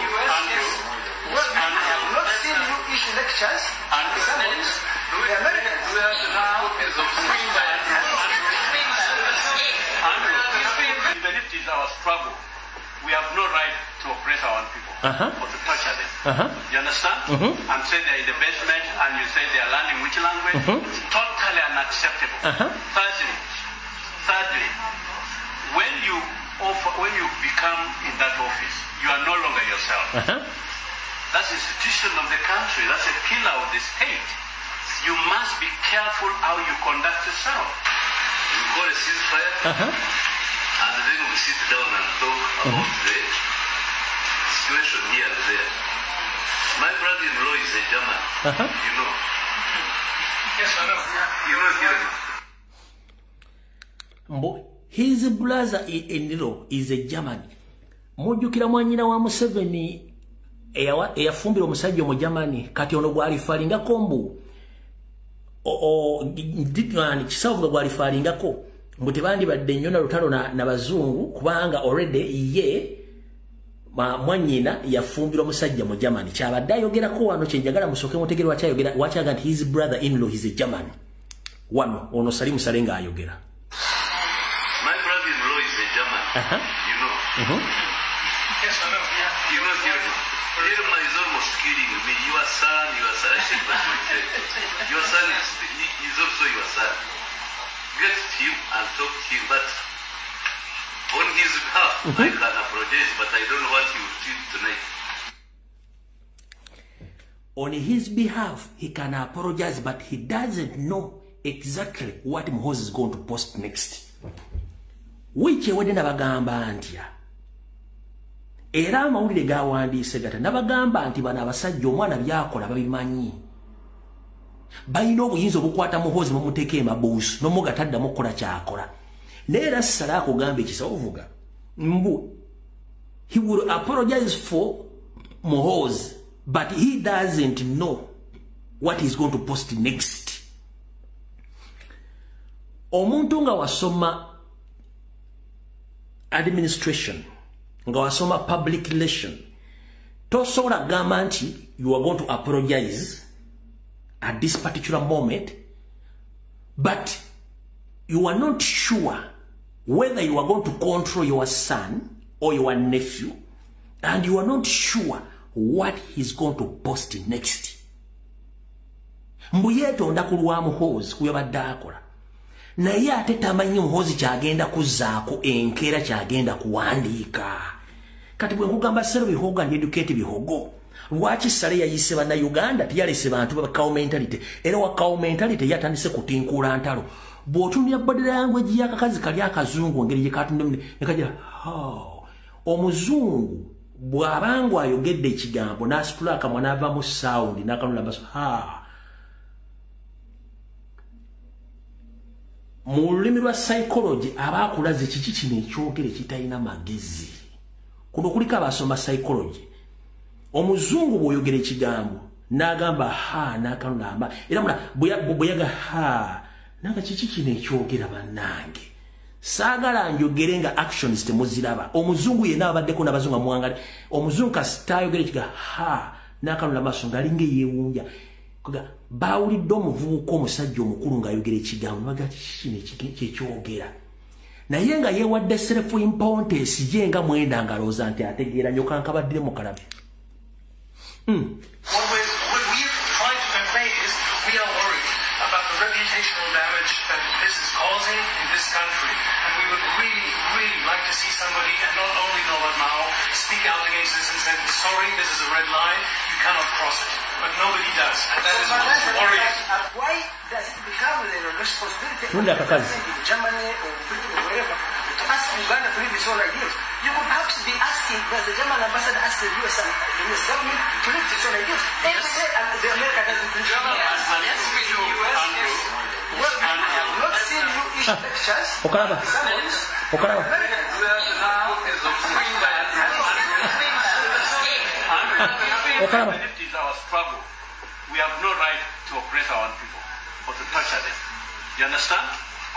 Well, I have not seen you issue lectures. And the Americans. We have now is of even if it is our struggle, we have no right to oppress our people or to torture them. You understand? And say they're in the basement and you say they are learning which language? Totally unacceptable. Thirdly, when you become in that office, you are no longer yourself. That's the institution of the country. That's a pillar of the state. You must be careful how you conduct yourself. You call a ceasefire, and then we sit down and talk about the situation here and there. My brother-in-law is a German, you know. Yes, I know. You know here. His brother-in-law is a German. Mujukira mwanyina wa Museveni eyafumbira omusajja mu Germany kati ono gwalifalingako mbu kisavuga gwalifalingako mbu tebandibadde nnyo na lutalo na bazungu kubanga already ye mwanyina yafumbira omusajja mu Germany kyabadde ayogerako wano kyenjagala musooke mutegere wakyaga nti his brother-in-law is a German wano ono Salimu Salenga ayogera. My brother-in-law is a German, you know. Yes, I know. You know here. Irma is almost killing me. Your son, your son is also your son. Get to him and talk to him, but on his behalf, I can apologize, but I don't know what he will do tonight. On his behalf, he can apologize, but he doesn't know exactly what Muhoozi is going to post next. Which ewede nabagamba antya. Era amawulire gawandiise gata nabagamba nti bano abasajja omwana byakola babimanyi. Balina obuyinza obukwata Muhoozi mumuteeka emabuusu n'omugataddamu okukola kyakola. Naye era Sala akugamba ekisawuvuga mbu he will apologize for Muhoozi, but he doesn't know what he's going to post next. Omuntu nga wasoma administration nga wasoma public relation tosobola gamba nti you are going to apologize at this particular moment, but you are not sure whether you are going to control your son or your nephew, and you are not sure what he's going to post next. Mbu yeetonda ku lwa Muhoozi kuyabadde akola naye ate tamanyi Muhoozi kyagenda kuzzaako enkeera kyagenda kuwandiika. Kati bwe nkugamba Sero Bihogo and Educate Bihogo lwaki Sale yayise bannayuganda teyalese bantu ba cow mentality era wa cow mentality yatandise kutinkuula ntalo bw'otunira body language y'akakazi kali akazungu ngeri gye katunde nekagira omuzungu bw'abanga ayogedde ekigambo n'asitula akamwa n'ava mu sound n'akanula baso mu lulimi lwa psychology abaakulaze kiki kino ekyogere kitalina magezi kuno kuliko abasoma psychology omuzungu bw'oyogera ekigambo n'agamba n'akanula era bweyaga nanga kiki kino ekyogera bannange saagala njogere nga actions temuziraba omuzungu yenna abaddeko n'abazungu amuwangale omuzungu kasitayogera ekiga n'akanula maaso ng'alinga eyeewunja baawulidde omuvubuka omusajja omukulu ng'ayogera ekigambo baga kiki kino kyekyogera naye nga yeewadde self importance ye nga mwenda ngalooza nti ategeera nyoka nkabaddire mu kalabi country, and we would really like to see somebody, and not only Norbert Mao, speak out against this and say, sorry, this is a red line, you cannot cross it. But nobody does, and that is what's worrying. Why does it become the responsibility of Germany or Britain or wherever to ask Uganda to leave this all ideas? You could perhaps be asking, does the German ambassador ask the US government to leave this all ideas? They say the America doesn't leave it. Yes, we do. Well, I'm not saying you issue lectures. Okalaba. It is our struggle. We have no right to oppress our own people or to torture them. You understand?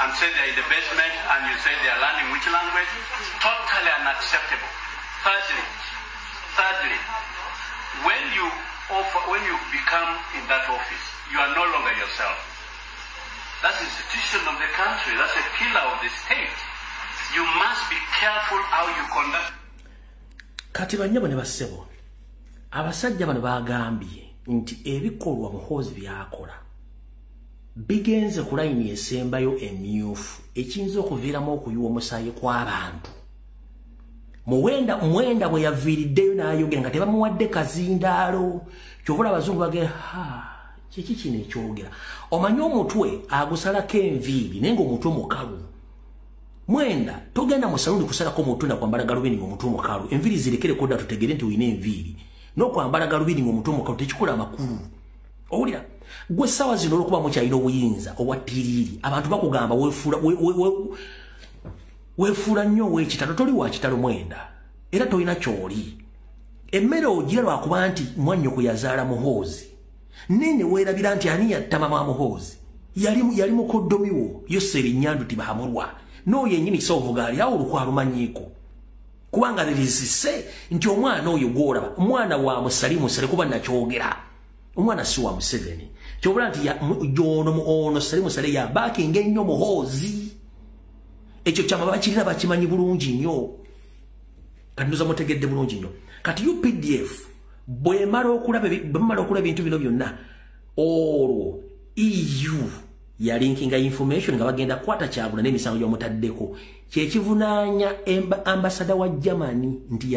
And say they're in the basement and you say they are learning which language? Totally unacceptable. Thirdly, when you become in that office, you are no longer yourself. That's the institution of the country. That's a pillar of the state. You must be careful how you conduct. Kati banyabo ne basebo. Abasajja bano bagambye nti ebikolwa Muhoozi byakola bigenze ku layini esembayo emyufu ekiyinza okuviiramu okuyiwa omusaayi kw'abantu. Mwenda bwe yaviiriddeyo n'ayogera nga tebamuwadde kazindaalo kyovula abazungu bagera kiki kino ekyogera omanyi omutwe agusalako enviiri naye ng'omutwe mukalu. Mwenda togenda mu saluni kusalako omutwe na kwambala galubindi ng'omutwe mukalu enviiri zirekereko dda tutegere nti olina enviiri n'okwambala galubindi ng'omutwe mukalu tekikola amakulu. Owulira gwe essaawa zino olwokuba mukyalina obuyinza obwattiriri abantu bakugamba weefuula nnyo ow'ekitalo toli wa kitalo Mwenda era tolina ky'oli. Emmere ogira lwakuba nti mwannyoko yazaala Muhoozi nene weerabira nti ani yatta mama Muhoozi yali mukoddomi wo Yoseri Nnyandu Tibamulwa n'oyo yennyini soovuga ali awo olukwa lumanyiiko kubanga lirizise nti omwana oyo gw'olaba omwana wa Musalimusale kuba nakyogera omwana si wa Museveni kyobula nti ono Salimusale yabaakinga ennyo Muhoozi ekyo kyama bakirina bakimanyi bulungi nnyo kati ndoza mutegedde bulungi nnyo kati UPDF bwemala okulaba ebintu bino byonna olwo EU yalinkinga information nga bagenda kwata kyabula n'emisango gy'omutaddeko kyekivunaanya ambasada wa Germany nti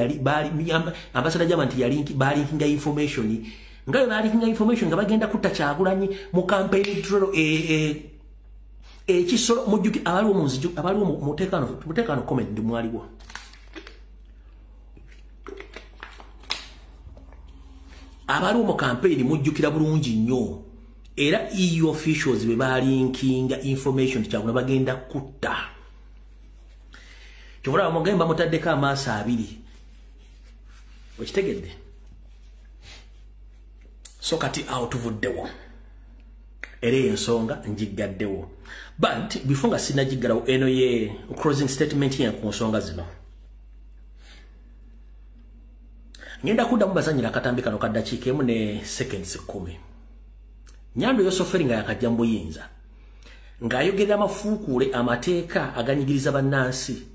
ambasada Germany nti balinkinga information nga bwe balinkinga information nga bagenda kutta Kyagulanyi mu campaign trolo ekisolo mujjuki abaliwo munziju abaliwo muteekano comment ndi mwaliwo abaliwo mu campaign mujjukira bulungi nnyo era EU officials be balinkinga information kyagula bagenda kutta kyobula mugemba mutaddeko amaaso abiri okitegedde so kati awo tuvuddewo era ensonga njiggaddewo but before nga sinagiggalawo eno ye closing statement ye ku nsonga zino ngenda kuddamu bazanyira akatambi kano ka ddakiika emu ne seconds 10 Nyando Yosoferi nga yakajja mu buyinza ng'ayogerera amafuukuule amateeka aganyigiriza bannansi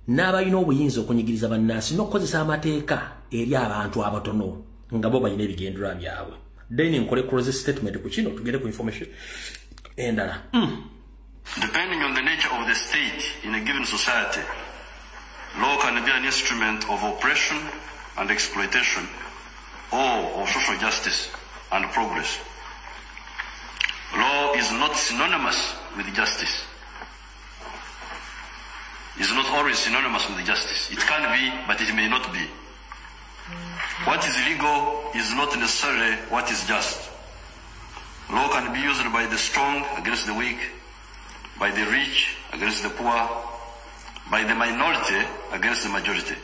n'abalina obuyinza okunyigiriza bannansi n'okukozesa amateeka eri abantu abatono nga bo balina ebigendererwa byabwe. Then nkole close statement ku kino tugere ku information endala. Depending on the nature of the state in a given society, law can be an instrument of oppression and exploitation or of social justice and progress. Law is not synonymous with justice. It's not always synonymous with justice. It can be, but it may not be. What is legal is not necessarily what is just. Law can be used by the strong against the weak, by the rich against the poor, by the minority against the majority.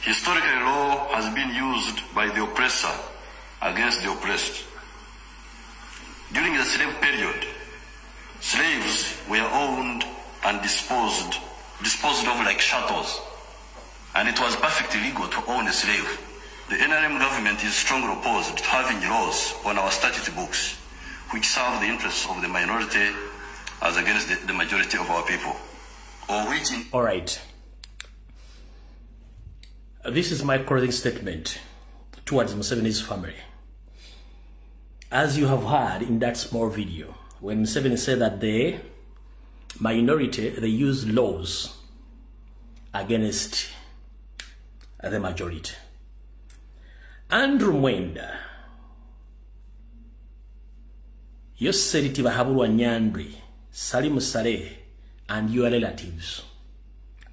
Historically, law has been used by the oppressor against the oppressed. During the slave period, slaves were owned and disposed of like chattels, and it was perfectly legal to own a slave. The NRM government is strongly opposed to having laws on our statute books which serve the interests of the minority as against the majority of our people. All right. This is my closing statement towards Museveni's family. As you have heard in that small video, when Museveni said that the minority, they use laws against the majority. Andrew Mwenda, Yoseriti Bahabulwa Nyandwi, Salim Saleh, and your relatives,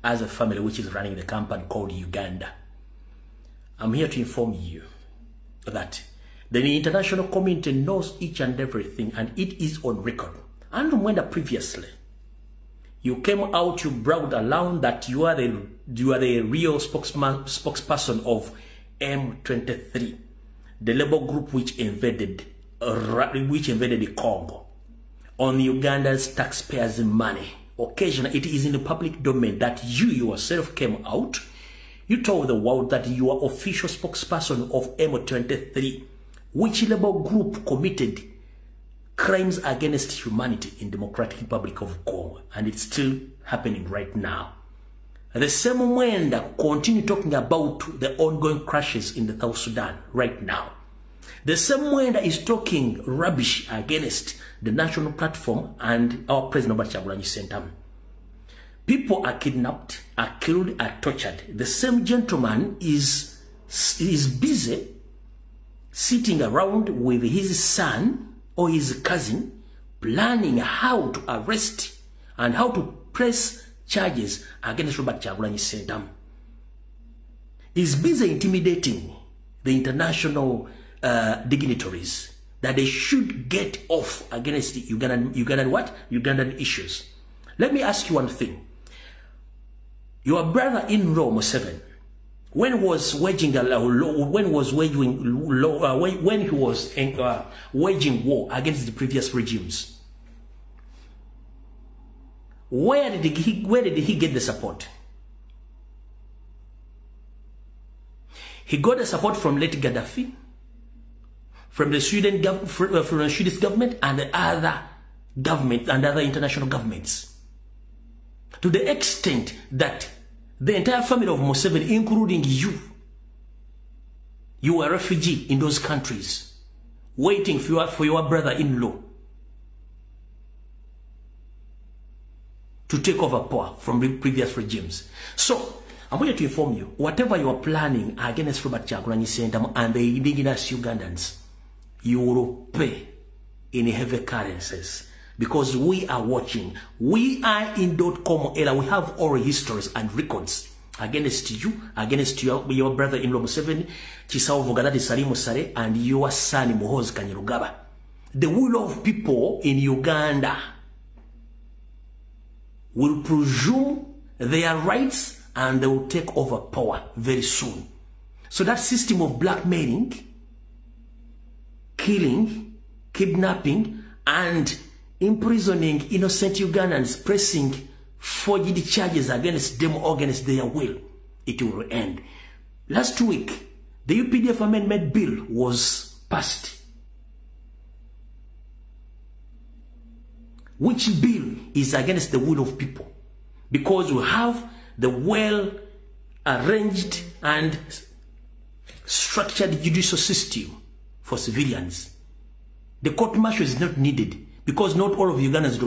as a family which is running the company called Uganda, I'm here to inform you that the international community knows each and everything, and it is on record. Andrew Mwenda, previously, you came out, you bragged around that you are the real spokesperson of M23, the labor group which invaded the Congo on Uganda's taxpayers' money. Occasionally, it is in the public domain that you yourself came out. You told the world that you are official spokesperson of M23, which labor group committed crimes against humanity in Democratic Republic of Congo, and it's still happening right now. The same Mwenda continue talking about the ongoing crashes in the South Sudan right now. The same Mwenda is talking rubbish against the national platform and our President Robert Kyagulanyi Ssentamu. People are kidnapped, are killed, are tortured. The same gentleman is busy sitting around with his son or his cousin, planning how to arrest and how to press charges against Robert Kyagulanyi Ssentamu. He's busy intimidating the international dignitaries that they should get off against the Ugandan issues. Let me ask you one thing. Your brother-in-law Museveni, when he was waging war against the previous regimes, where did he get the support? He got the support from late Gaddafi, from the Swedish government, and the other government and other international governments, to the extent that the entire family of Museveni, including you were a refugee in those countries, waiting for your brother-in-law to take over power from the previous regimes. So, I'm here to inform you, whatever you are planning against Robert Kyagulanyi Ssentamu and the indigenous Ugandans, you will pay in heavy currencies, because we are watching. We are in .com era. We have all histories and records against you, against your brother-in-law Museveni, Chisawo Vogadadi Salim Saleh, and your son Muhoozi Kainerugaba. The will of people in Uganda will presume their rights, and they will take over power very soon. So that system of blackmailing, killing, kidnapping, and imprisoning innocent Ugandans, pressing forged charges against them or against their will, it will end. Last week, the UPDF amendment bill was passed, which bill is against the will of people, because we have the well-arranged and structured judicial system for civilians. The court-martial is not needed, because not all of Ugandans,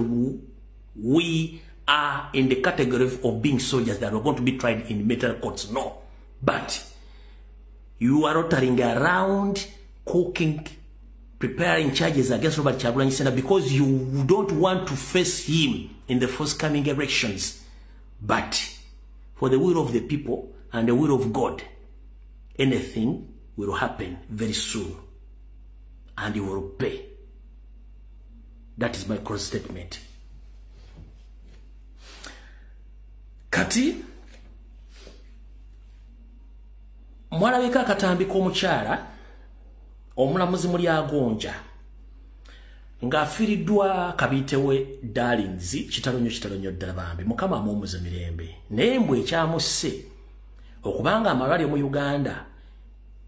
we are in the category of being soldiers that are going to be tried in military courts. No. But You are rottering around, cooking, preparing charges against Robert Kyagulanyi Ssentamu because you don't want to face him in the forthcoming elections. But for the will of the people and the will of God, anything will happen very soon. And you will pay. That is my cross statement. Kati mwalabika akatambi k'omukyala omulamuzi Mulyagonja ng'afiiriddwa kabitewe Darlings kitalonyo ddala bambi mukama amuwummuze mirembe naye mbwe ekyamusse okubanga amalwaliro mu Uganda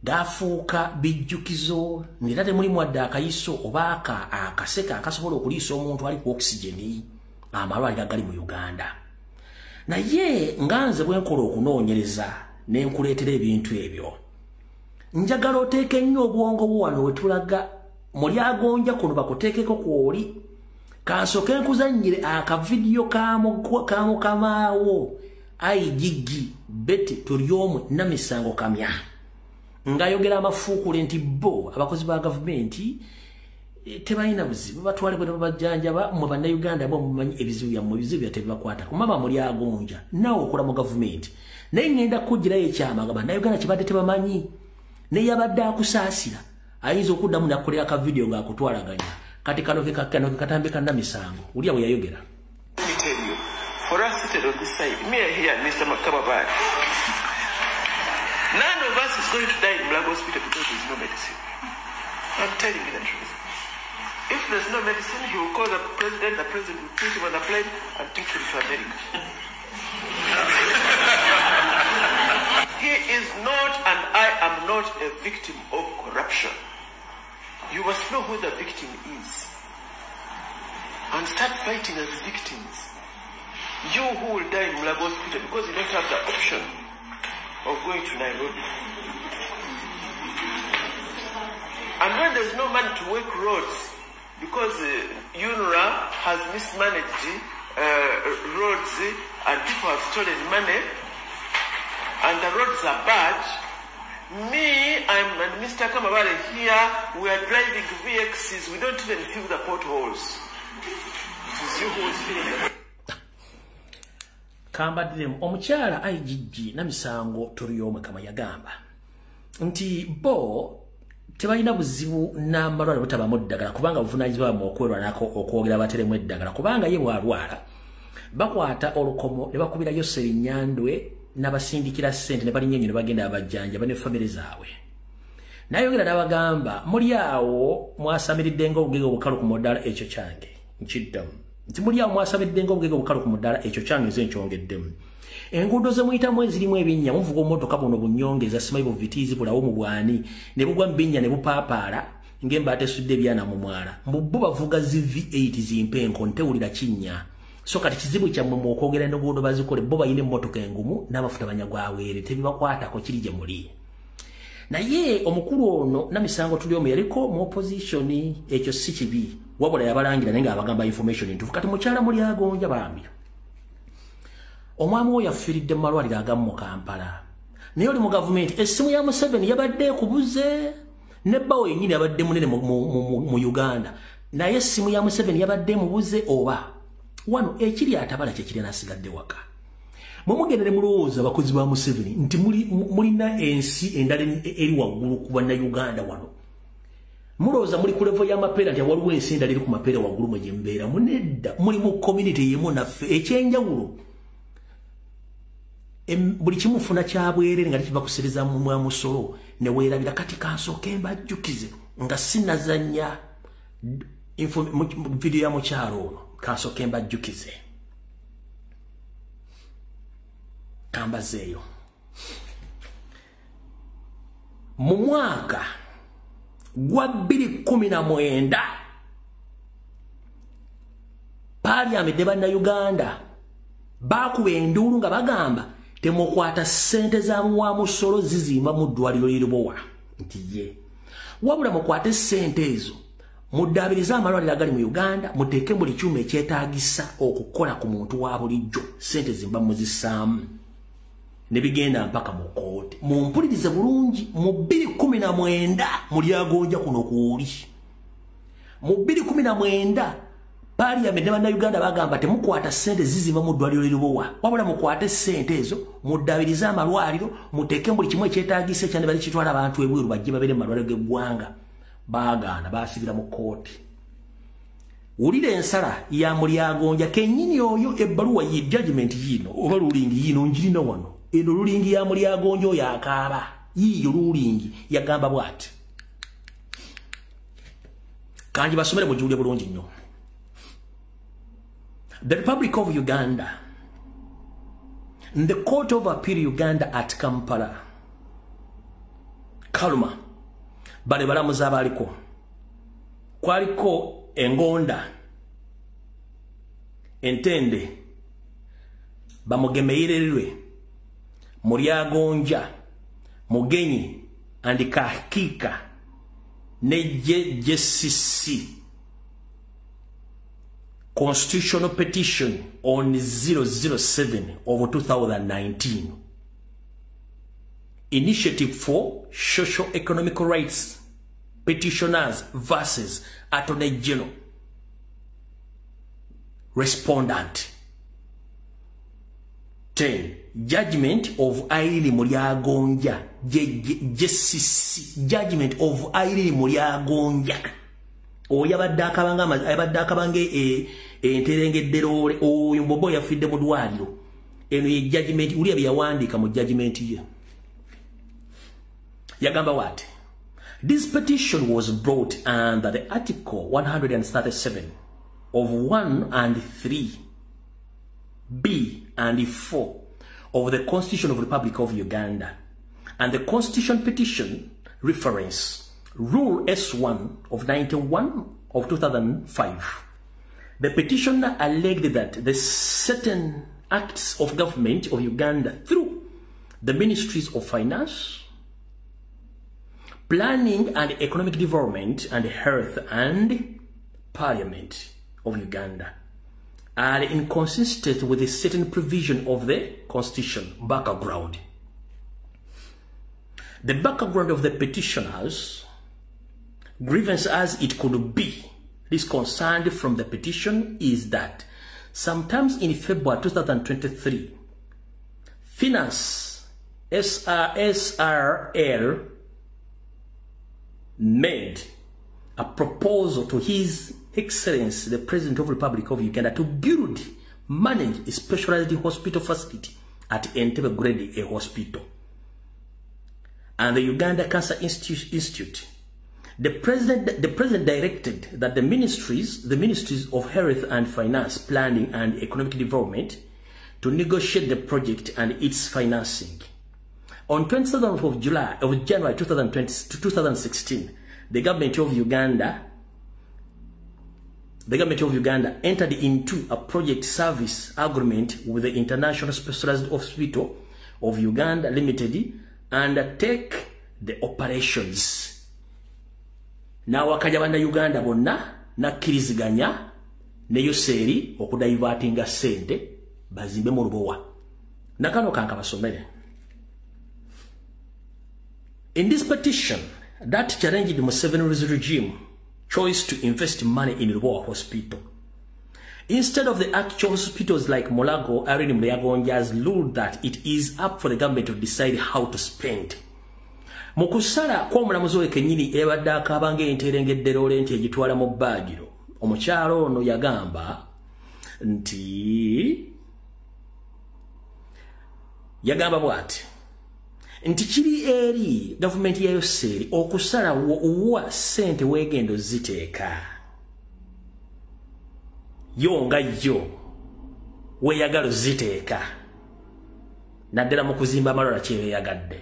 gafuuka bijjukizo ng'era temulimu adde akayiso oba akaseka akasobola okuliisa omuntu ali ku oxygeni amalwaliro agali mu Uganda. Naye nganze bwenkola okunoonyereza nenkuleetera ebintu ebyo njagala oteeke nnyo obwongo bwo wano wetulaga Mulyagonja kuno bakuteekeko kwoli kansooke nkuzannyire akavidiyo kamukamaawo ayigigi Betty Tolyomu Namisango Kamya ng'ayogera amafuukule nti bo abakozi ba gavumenti tebalina buzibu batwale bwe babajjanjaba mu bannayuganda bo mumanyi ebizibu byammwe ebizibu byatebibakwata ku mama Mulyagonja naawe okola mu gavumenti naye ngenda kujjirayo ekyama nga bannayuganda kibadde tebamanyi naye yabadde akusaasira ayinza okuddamu nakkolera ka video ng'akutwalaganya kati kano ke katambe ka Namisango ulya bwe yayogera. Let me tell you, for us seated on this side, me here, Mr. Makababad, none of us is going to die in Mulago Hospital because there is no medicine. I'm telling you the truth. If there's no medicine, he will call the president will put him on a plane and take him to America. He is not, and I am not, a victim of corruption. You must know who the victim is and start fighting as victims. You who will die in Mulago Hospital because you don't have the option of going to Nairobi. And when there's no money to work roads, because UNRWA has mismanaged roads and people have stolen money and the roads are bad, me and Mr. Kamabale here, we are driving VXs, we don't even fill the potholes. It is you who is filling them. Kambadde omukyala IGG Namisango Tolyomu Kamya yagamba nti bo tebalina buzibu n'amalwaliro butabamu ddagala kubanga buvunaanyizibwa mu okwerwanako okwogera bateremu eddagala kubanga ye bwalwala bakwata olukomo ne bakubirayo Serinyandwe n'abasindikira ssente ne balinnya ennyo ne bagenda abajjanja ne famire zaabwe. Nayogera n'abagamba muli awo mwasamiridde ng'obugege obukalu ku muddala ekyo kyange nkiddamu nti muli awo mwasamiridde ng'obugege obukalu ku muddala ekyo kyange nze nkyongeddemu. Enguudo ze muyitamu ezirimu ebinnya muvuga ommotoka buno bunyongeza simanyi buvitiizi bulawo mu bwani ne bugwa mu binnya ne bupaapaala ng'embaata esudde ebyana mu mwala bo bavuga zi V8 zimpenko ntewulira kinnya so kati kizibu kyammwe mu okwogera enguudo bazikole bo bayina emmotoka engumu n'amafuta banyagwaweere tebibakwatako kiri gye muli. Naye omukulu ono Namisango Tolyomu yaliko mu opposition ekyo si kibi wabula yabalangira naye ng'abagamba information entuufu kati mukyala Mulyagonja bambi omwami oyo afiiridde mu malwaliro agamu mu Kampala naye oli mu gavumenti essimu ya Museveni yabadde ekubuze nebbawo yennyini yabadde munene mu Uganda naye essimu ya Museveni yabadde mubuze oba wano ekiri atabala kyekiri nasigadde waka mumugendere mulowooza abakozi ba Museveni nti mulina ensi endala eri waggulu ku bannayuganda wano mulowooza muli ku levo y'amapeera nti waliwo ensi endala eri ku mapeera waggulu mwe gye mbeera munedda muli mu community yemu naffe ekyenjawulo buli kimufuna kyabwerere nga kiva kusereza mu musolo ne weerabira kati kansooke mbajjukize nga sinazanya video ya mukyalo ono kansooke mbajjukize kambazeeyo mu mwaka gwa 2019 Parliament ne bannayuganda bakuba enduulu nga bagamba temukwata ssente za musolo zizimba mu ddwaliro liribowa nti ye wabula mukwate ssente ezo muddaabiriza amalwaliro agali mu Uganda muteeke buli kyuma ekyetaagisa okukola ku muntu wa bulijjo ssente zimba muzisaamu ne bigenda mpaka mu kooti. Mumpulirize bulungi mu 2019 Mulyagonja kuno kuuli. Mu 2019 Parliament ne Bannayuganda bagamba temukwata ssente zizimba mu ddwaliro lirubowa. Wabula mukwate ssente ezo muddabirize amalwaliro muteeke buli kimu ekyetaagisa ekyane bali kitwala abantu ebweru bajje babere mu malwaliro g'eggwanga. Baagaana baasibira mu kooti. Wulira ensala ya Mulyagonja kennyini oyo ebbaluwa ye judgment yino oba rulingi yino njirina wano. Eno rulingi ya Mulyagonja oyo akaaba. Yiyo rulingi yagamba bw'ati. Kanji basomere mujiwulire bulungi nnyo. The Republic of Uganda, the Court of Appeal Uganda at Kampala, Kaluma, bale balamuzi abaliko, kwaliko Engonda, Entende, Bamugemeirerwe, Mulyagonja, Mugenyi, and Kahikika, JCC. Constitutional petition on 007 of 2019. Initiative for Socio-Economic Rights Petitioners versus Attorney General. Respondent. 10. Judgment of Irene Mulyagonja. JCC. Judgment of Irene Mulyagonja. Oyabadde akabange enterengeddero oyo bobo yafidde mu ddwaliro. Eno ye judgment uli yawandiika mu judgment ye. Yagamba what? This petition was brought under the Article 137 of 1 and 3 B and 4 of the Constitution of the Republic of Uganda and the Constitution Petition Reference Rule S1 of 91 of 2005. The petitioner alleged that the certain acts of government of Uganda through the Ministries of Finance, Planning and Economic Development and Health and Parliament of Uganda are inconsistent with a certain provision of the Constitution. Background. The background of the petitioners grievance as it could be, this concerned from the petition is that sometimes in February 2023, Finance SRL made a proposal to His Excellency, the President of the Republic of Uganda, to build, manage a specialized hospital facility at Entebbe Grade A Hospital. And the Uganda Cancer Institute. The president directed that the ministries of Health and Finance, Planning and Economic Development to negotiate the project and its financing. On 27th of January 2016, the government of Uganda entered into a project service agreement with the International Specialized Hospital of Uganda Limited and undertake the operations. Now wakajabanda Uganda bonna nakkiriziganya ne Yoseri okudaivatinga sente bazimbe mu Lubowa. Nakano kanka basomere. In this petition that challenged Museveni's regime choice to invest money in Lubowa Hospital. Instead of the actual hospitals like Mulago, Irene Mulyagonja has ruled that it is up for the government to decide how to spend. Mukusala kwa omulamuzi we kennyini ebadde akabange enterengeddero lenti egitwala mu bbaagiro. Omukyalo ono yagamba bw'ati nti kiri eri gavumenti ya Yoseri okusala wa ssente weegendo ziteeka. Yo nga yo weeyagala ziteeka naddala mu kuzimba amalwala kyebeeyagadde.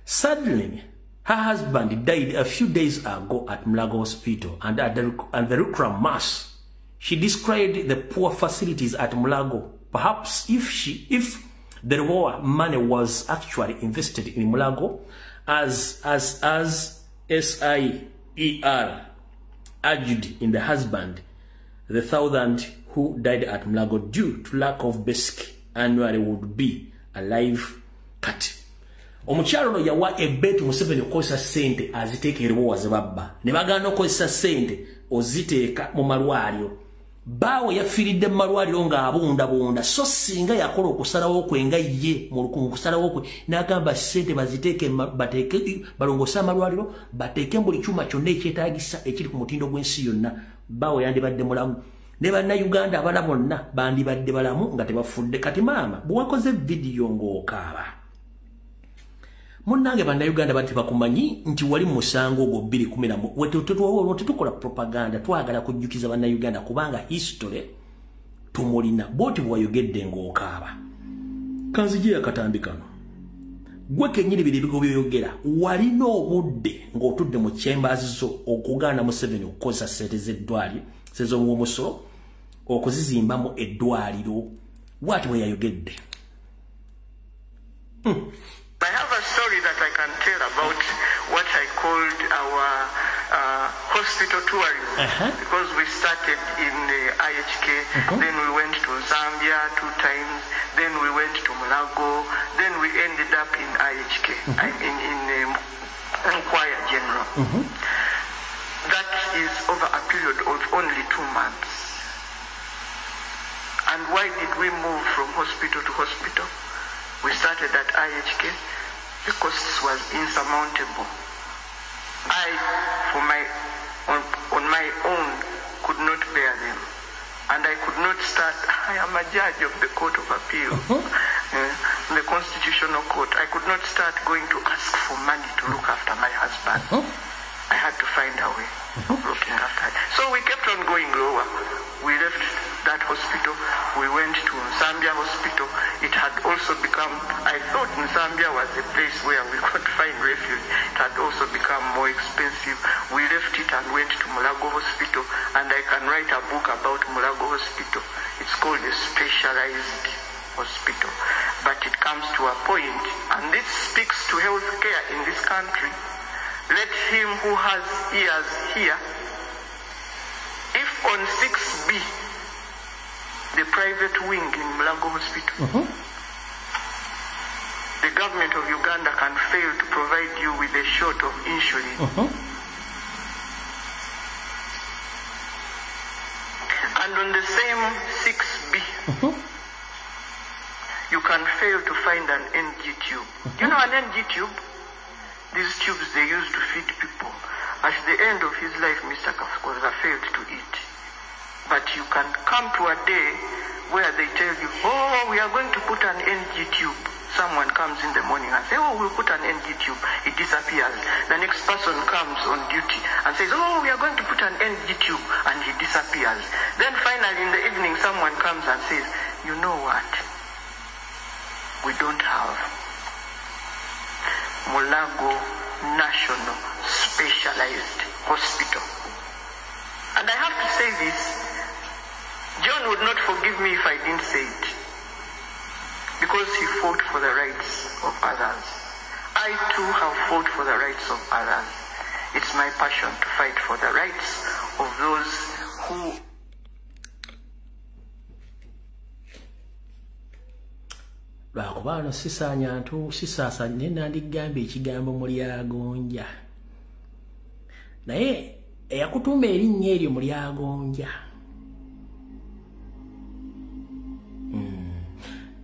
Sadly, her husband died a few days ago at Mulago Hospital, and at the Rukram Mass, she described the poor facilities at Mulago. Perhaps if the Lubowa money was actually invested in Mulago, as SIER urged in the husband, the 1,000 who died at Mulago due to lack of basic annually would be a live cut. Omukyalo no yawa ebet Museveni okozesa sente aziteekerwa wazibabba. Ne bagana okozesa sente oziteeka mu malwaliro. Bawo yafiridde mu malwaliro nga abunda so singa yakola okusalawo kwe nga ye mu kusalawo kwe n'agamba sente baziteeke bateeke balongosa amalwaliro bateeke buli kyuma kyonna ekyetaagisa ekiri ku mutindo gw'ensi yonna. Bawo yandibadde mulamu. Ne bannayuganda abala bonna bandibadde balamu nga tebafudde. Kati maama bwakoze video ng'okaaba munnange bannayuganda bati bakumanyi nti wali musango ogwo 2011 tetukola propaganda twagala kujjukiza bannayuganda kubanga history tumulina boti bwayogedde ng'okaaba kanzije yakatandikano gwe kenyini biribigo byoyogera walina obudde ng'otudde mu chambers zo okugaana Museveni okukozesa sente z'eddwaliro z'omusolo okuzizimbamu eddwaliro wati bwe yayogedde. I have a story that I can tell about what I called our hospital tourism, because we started in IHK, then we went to Zambia 2 times, then we went to Mulago, then we ended up in IHK, in Enquire General. That is over a period of only 2 months. And why did we move from hospital to hospital? We started at IHK. The costs was insurmountable. I, on my own, could not bear them. And I could not start, I am a judge of the Court of Appeal, the Constitutional Court. I could not start going to ask for money to look after my husband. I had to find a way of looking after it. So we kept on going lower. We left that hospital. We went to Zambia Hospital. It had also become, I thought Zambia was a place where we could find refuge. It had also become more expensive. We left it and went to Mulago Hospital, and I can write a book about Mulago Hospital. It's called a specialized hospital. But it comes to a point, and this speaks to health care in this country. Let him who has ears hear. If on 6B, the private wing in Mulago Hospital, the government of Uganda can fail to provide you with a shot of insulin. And on the same 6B, you can fail to find an NG tube. You know an NG tube? These tubes they use to feed people. At the end of his life, Mr. Kafukoza failed to eat. But you can come to a day where they tell you, oh, we are going to put an NG tube. Someone comes in the morning and says, oh, we'll put an NG tube. It disappears. The next person comes on duty and says, oh, we are going to put an NG tube, and he disappears. Then finally in the evening, someone comes and says, you know what? We don't have Mulago National Specialized Hospital. And I have to say this, John would not forgive me if I didn't say it, because he fought for the rights of others. I too have fought for the rights of others. It's my passion to fight for the rights of those who... Lwakubano sisanya ntu sisasa nena ndigambe ekigambo mulyagonja. Naye eyakutumba erinnya eryo mulyagonja.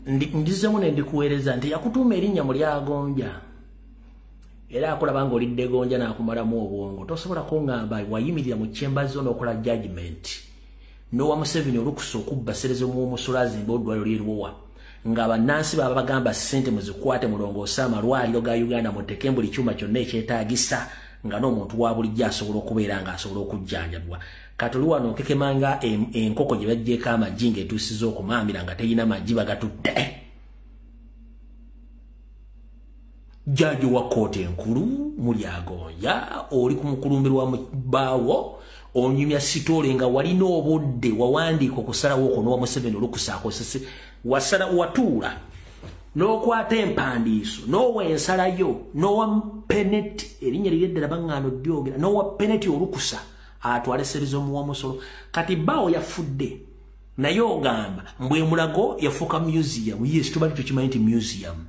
Ndizemu ne ndikuweereza nti yakutumba erinnya mulyagonja. Era akulaba ng'olidde gonja n'akumalamu obwongo. Tosobola kungamba wayimirira mu chambers zo n'okola judgment. N'owa Museveni olukusa okubba Serezo Muwumusula azimba oddwaliro ly'eruwowa. Nga bannansi baba bagamba ssente muzikwate mulongoosa amalwaliro ga Uganda muteeke buli kyuma kyonna ekyetaagisa nga n'omuntu wa bulijjo asobola okubeera nga asobola okujjanjabwa. Kati oli wano okekemanga enkoko gye baggyeko amaggi ng'etuusiza okumaamira nga terina maggi bagatutte. Jjajji wa kkooti enkulu mulyagonja oli ku mukulumbirwa mu bbaawo onyumya sitole nga walina obudde wawandiika okusalawo okwo n'owa Museveni olukusaakosese wasala watuula n'okwata empandiiso n'owa ensalayo n'owa peneti erinnya liri eddala baŋŋaano dyogera n'owa peneti olukusa atwale Serezo Muwumusula. Kati bbaawo yafudde naye ogamba mbwe mulago yafuuka museum. Yes, tubali tukimanyi nti museum.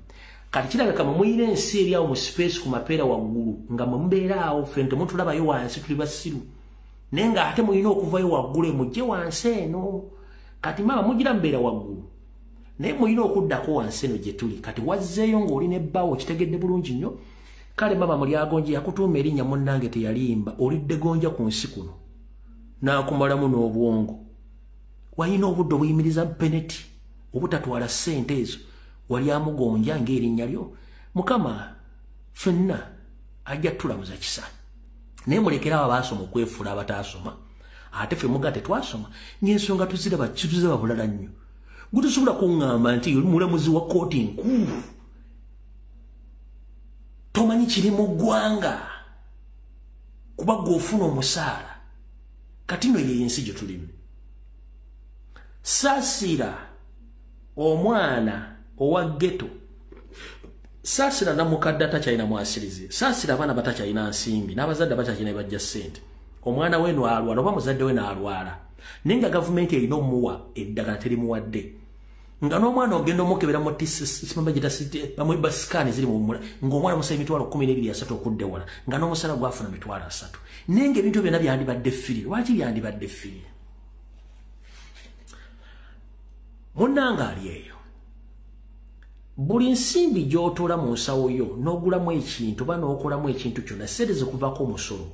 Kati kirabika muyina ensi eri awo mu space ku mapeera waggulu nga mwe mubeera awo ffe temutulabayo wansi tuli basiru naye nga ate muyina okuvayo waggulu mujje wansi eno. Kati maama mugira mubeera waggulu naye muyina okuddako wansi eno gye tuli. Kati wazzeeyo ng'oli n'ebbaawo kitegedde bulungi nnyo. Kale maama Mulyagonja yakutuuma erinnya munnange teyalimba olidde gonja ku nsi kuno n'akumalamu n'obwongo. Wayina obudde obuyimiriza peneti obutatwala ssente ezo wali amugonja ng'erinnya lyo. Mukama ffenna ajja tulamuza kisa naye mulekera abo baasoma okwefuula abataasoma ate ffe muga tetwasoma n'ensonga tuziraba bulala nnyo. Gwe tosobola kuŋŋamba nti oli mulamuzi wa kkooti enkulu tomanyi kiri mu ggwanga kuba gw'ofuna omusaala. Kati nno y'ensi gye tulimu. Saasira omwana owa ghetto. Saasira namukadde atakyalina mwasirize. Saasira abaana batakyalina nsimbi n'abazadde batakyalina bajja ssente. Omwana we n'alwala oba muzadde we n'alwala naye nga gavumenti erina omuwa eddagala terimuwadde. Nga n'omwana ogenda omukebera mu bamwebba sikaani ziri ng'omwana musa emitwalo 12 okudde wala nga n'omusala gwafuna mitwalo 3 naye ng'ebintu byonna byandibadde ffiri. Lwaki byandibadde ffiri? Munnange ali eyo buli nsimbi gy'otoola mu nsawo yo n'ogulamu ekintu oba n'okolamu ekintu kyonna seereze kuvaako omusolo.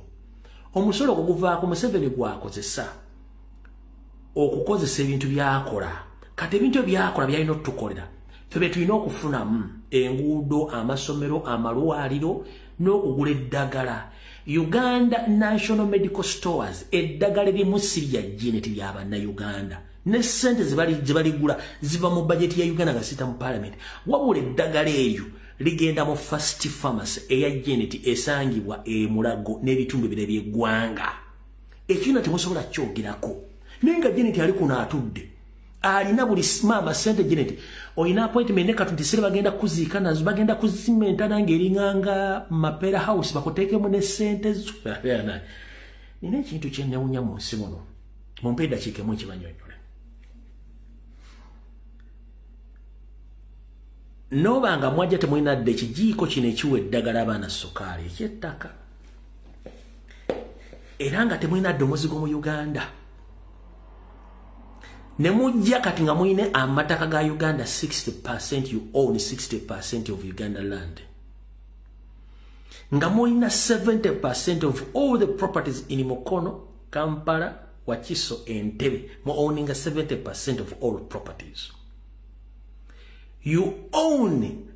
Omusolo ogwo guvaako Museveni gwakozesa okukozesa ebintu by'akola. Kati ebintu byakola byalina otukolera ffe be tulina okufunamu enguudo, amasomero, amalwaliro n'okugula eddagala. Uganda National Medical Stores eddagala erimu sirya Genet ly'Abannayuganda ne ssente zebaligula ziva mu bajeti ya Uganda gasita mu parliament. Wabula eddagala eyo ligenda mu First Pharmacy eya Genet esangibwa Mulago n'ebitundu ebirala by'eggwanga. Ekina temusobola kyogerako naye nga Genet ali kuno atudde alina buli maama ssente Genet olina appointment ne katutisire bagenda kuziika nazo bagenda kuzimenta nange eringanga Mapera House bakuteekemu ne ssente zo. Nina ekintu kye nnewunya mu nsi muno mumpe eddakiika emu ekibanyonyole. Nobanga mwajja temulina dde ekijiiko kino ekiwa eddagala abaana sukaali eky'ettaka era nga temulina dde omuzigo mu Uganda. Ne mujja kati nga muyine amataka ga Uganda 60%, you own 60% of Uganda land. Nga muyina 70% of all the properties in Mukono, Kampala, Wakiso, Entebbe. Mu owning 70% of all properties. You own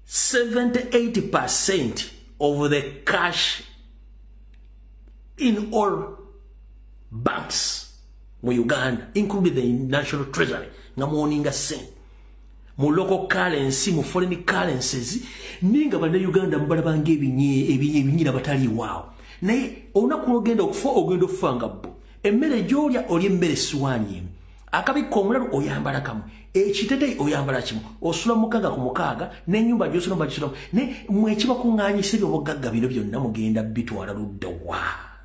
70-80% of the cash in all banks. Mu Uganda, including the National Treasury, nga muoninga sen. Mu local currency, mu foreign currencies, ninga banda Uganda mbalabanga ebinyira batali wao. Naye olunaku ogenda okufa nga bo. Emmere gy'olya olya emmere suwaani emu. Akabikko omulalu oyambala kamu. Ekitete oyambala kimu. Osula mukaaga ku mukaaga n'ennyumba gy'osula bagisulamu. Ne mwekibakuŋŋaanyisa ebyobugagga bino byonna mugenda bitwala ludda wa.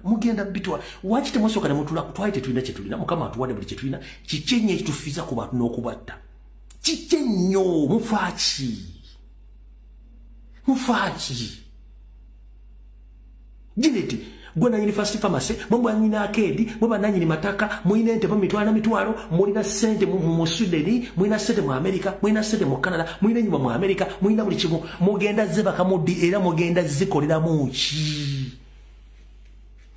Mugenda bitwa wachi temusoka ne mutula kutwaye tetulina kye tulina Mukama atuwadde buli kye tulina kikyenye ekitufiza ku bantu n'okubatta kikyenyo mufaaki Genet gwe nanyini First Pharmacy mwe nyina akedi mwe bananyini mataka muyina ente mitwalo mulina ssente mu Sweden muyina ssente mu America muyina ssente mu Canada muyina nyumba mu America muyina buli kimu mugenda zibakamuddi era mugenda zikoleramu ki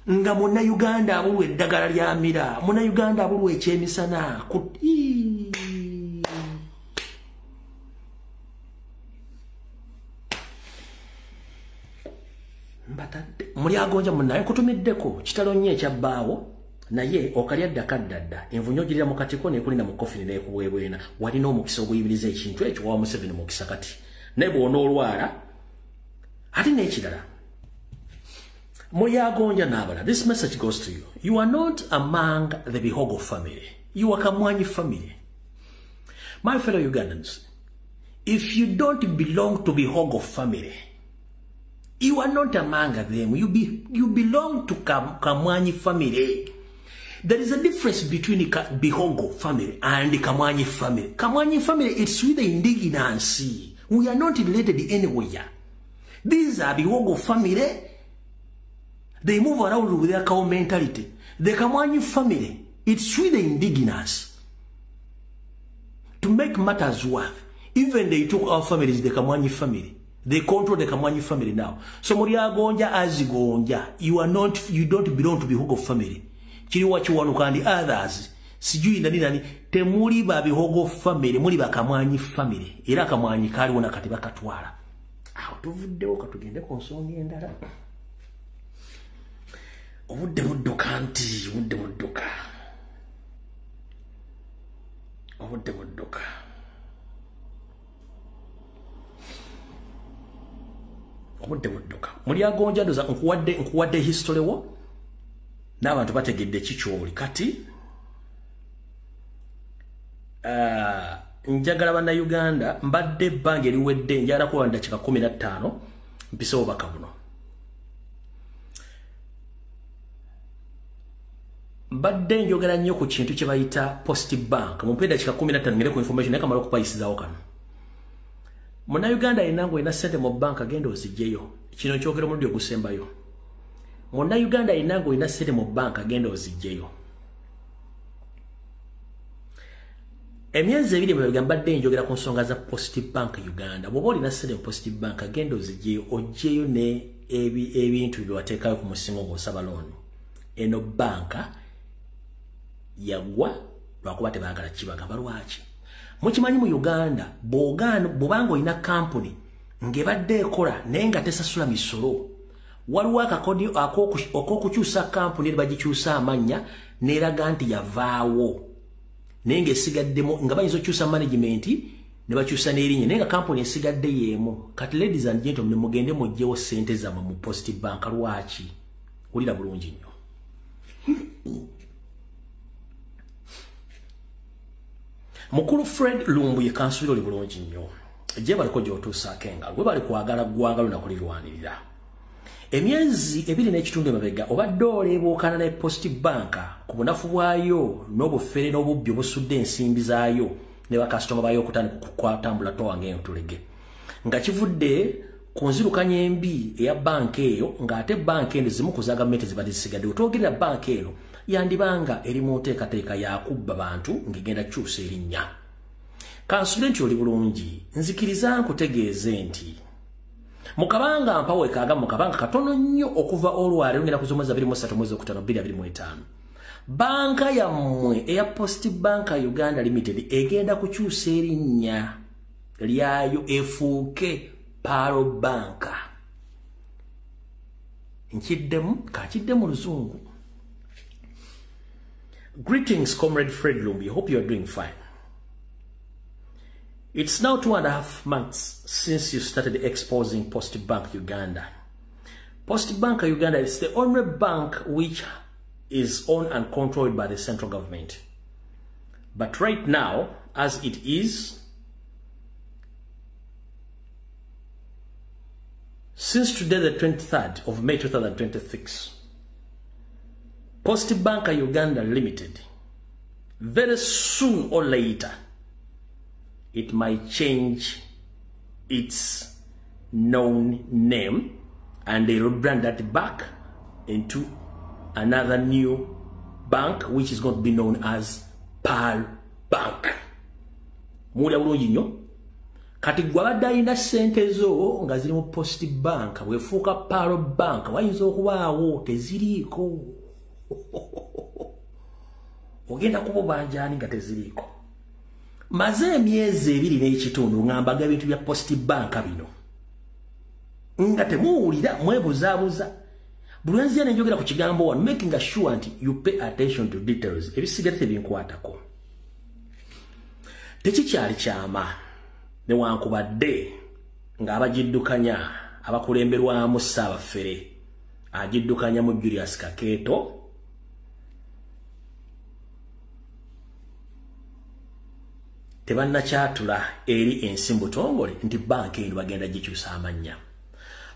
nga muna Uganda abulwa eddagala lya mira muna Uganda abulwa ekyemisana mbatadde Mulyagonja munaye kutumiddeko kitalo nnyo ekyabbaawo naye okalya ddakaddadda envunyogirira mu katiko nekulina mu kofini neekuweebwena walina omukisa oguyimiriza ekintu ekyo wa Museveni mukisa kati naye bw'onoolwala ate n'ekirala Mulyagonja n'abala. This message goes to you. You are not among the Bihogo family. You are Kamwanyi family. My fellow Ugandans, if you don't belong to Bihogo family, you are not among them. You belong to Kamwanyi family. There is a difference between Bihogo family and the Kamwanyi family. Kamwanyi family, it's with the indigency. We are not related anywhere. These are Bihogo family. They move around with their cow mentality. The Kamwanyi family, it's with the indigenous. To make matters worse, even they took our families, the Kamwanyi family. They control the Kamwanyi family now. So Moria Gonja Azigonja, you don't belong to Bihogo family. Chiri wachiwanuka and the others. Sijui nani temuri ba Bihogo family, muri ba Kamwanyi family. Ira Kamwanyi kali wona katiba katwala. Tuvuddewo katugende ku nsonga endala. Obudde budduka nti obudde budduka. Obudde budduka. Obudde budduka. Muli agonja ndoza nkuwadde history wo. N'abantu bategedde kikyoli kati. Njagala bana Uganda mbadde bange liwedde njala kuwa ndakika 15 mpisewo baka buno. Mbadde njogera nnyo ku kintu kye bayita Post Bank. Mumpenda kika 15 ngere ku information yakamala okupayisizawo kano. Muna Uganda inango ina sente mu bank agenda ozijjeyo. Kino kyogero mu ndio gusembayo. Muna Uganda inango ina sente mu bank agenda ozijjeyo. Emyezi ebiri mwe mbadde njogera ku nsonga za Post Bank Uganda. Bw'oba olina sente mu Post Bank agenda ozijjeyo ojjeyo ne ebintu bye wateekayo ku musingo ng'osaba loan. Eno banka yagwa lwakuba tebaagala kibagamba lwaki. Mukimanyi mu Uganda bw'obanga olina kampuni ng'ebadde ekola naye nga tesasula misolo, waliwo akakodi ak'okukyusa kampuni ne bagikyusa amannya n'eraga nti yavaawo naye ng'esigaddemu nga bayinza okukyusa management ne bakyusa n'erinnya naye nga kampuni esigadde yeemu. Kati ladies and gentlemen, mugende mugyewo ssente zammwe mu Post Bank. Lwaki? Wulira bulungi nnyo. Mukulu Fred Lumbu ye kansula oli bulungi nnyo. Je baliko gy'otuusaako engalo bwe bali kwagala ggwanga lunakulirwanirira. Emyezi 2 n'ekitundu emabega obadde oleebuukana ne Post Bank ku bunafu bwayo n'obufere n'obubbi obusudde ensimbi zaayo ne bakasitoma bayo okutandika kukwatambula towange entulege. Nga kivudde ku nzirukanya embi eya banka eyo ng'ate banka eno zimu ku za gavumenti zibadde zisigadde. Otwogerera banka eno yandibanga eri mu nteekateeka yakubba bantu ng'egenda kyusa erinnya. Kansula nti oli bulungi nzikiriza nkutegeeze nti mukabanga mpawe kaaga mukabanga katono nnyo okuva olwaleero ngenda kuzomweza 23 mwezi okutano 2025 banka yammwe eya Post Bank Uganda Limited egenda kukyusa erinnya lyayo efuuke Paro Bank. Kakiddemu luzungu. Greetings, Comrade Fred Lumbi. Hope you are doing fine. It's now 2.5 months since you started exposing Post Bank Uganda. Post Bank Uganda is the only bank which is owned and controlled by the central government. But right now, as it is, since today, the 23rd of May 2026, Post Bank Uganda Limited, very soon or later, it might change its known name and they rebrand that back into another new bank which is going to be known as Pearl Bank. Mula bulungi nnyo. Kati gwabadde alina ssente zo nga ziri mu Post Bank wefuuka Pearl Bank wayinza okubaawo teziriiko. Ogenda kububanjaani nga teziriiko. Maze emyezi 2 n'ekitundu ng'ambaga ebintu bya Post Bank bino nga temuwulira mwebuzaabuza. Bulwenziya ne njogera ku kigambo wano, making sure nti you pay attention to details. Ebisigadde tebinkwatako. Tekikyali kyama newankubadde ng'abagiddukanya abakulemberwamu Ssaabafere agiddukanya mu Julius Kakeeto tebannakyatula eri ensimbu tongole nti banka eno bagenda gikyusa amannya.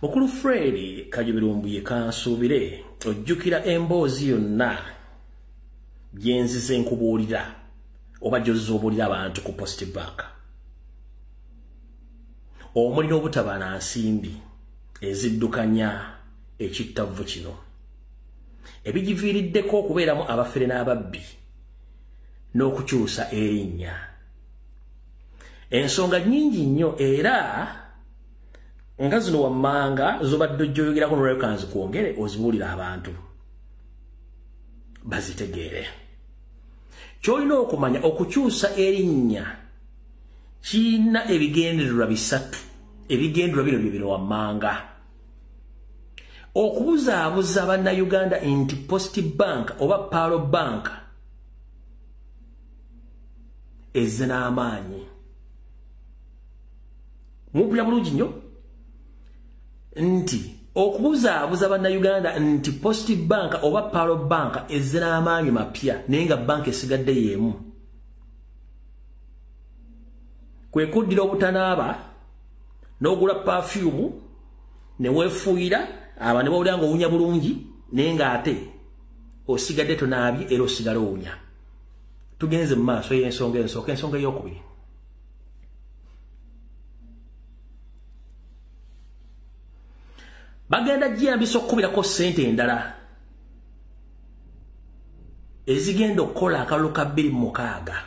Mukulu Fred Kajubirumbu ye kansuubire ojjukira emboozi yonna gyenzize nkubuulira oba gyozza obuulira abantu ku Post Bank omulina obutabana nsimbi eziddukanya ekittavu kino ebigiviiriddeko okubeeramu abafere n'ababbi n'okukyusa erinnya ensonga nnyingi nnyo era nga zino wammanga zobadde ojjoyogerako n'olwekanzi kwongere ozibuulira abantu bazitegeere kyolina okumanya okukyusa erinnya kirina ebigendererwa bisatu ebigendererwa bino bibino wammanga okubuzaabuza bannayuganda nti Post Bank oba Paro Bank ezze n'amaanyi mumpulira bulungi nnyo nti okubuzaabuza bannayuganda nti Post Bank oba Paro Bank ezze n'amaanyi mapya naye nga banka esigadde y'emu kwe kuddira obutanaaba n'ogula perfume ne weefuuyira aba ne bawulira ng'owunya bulungi naye ng'ate osigadde tonaabye era osigala owunya tugenze mu maaso y'ensonga ensooka ensonga ey'okubiri bagenda gyeyambisa okukubirako ssente endala ezigenda okukola akalulu ka 2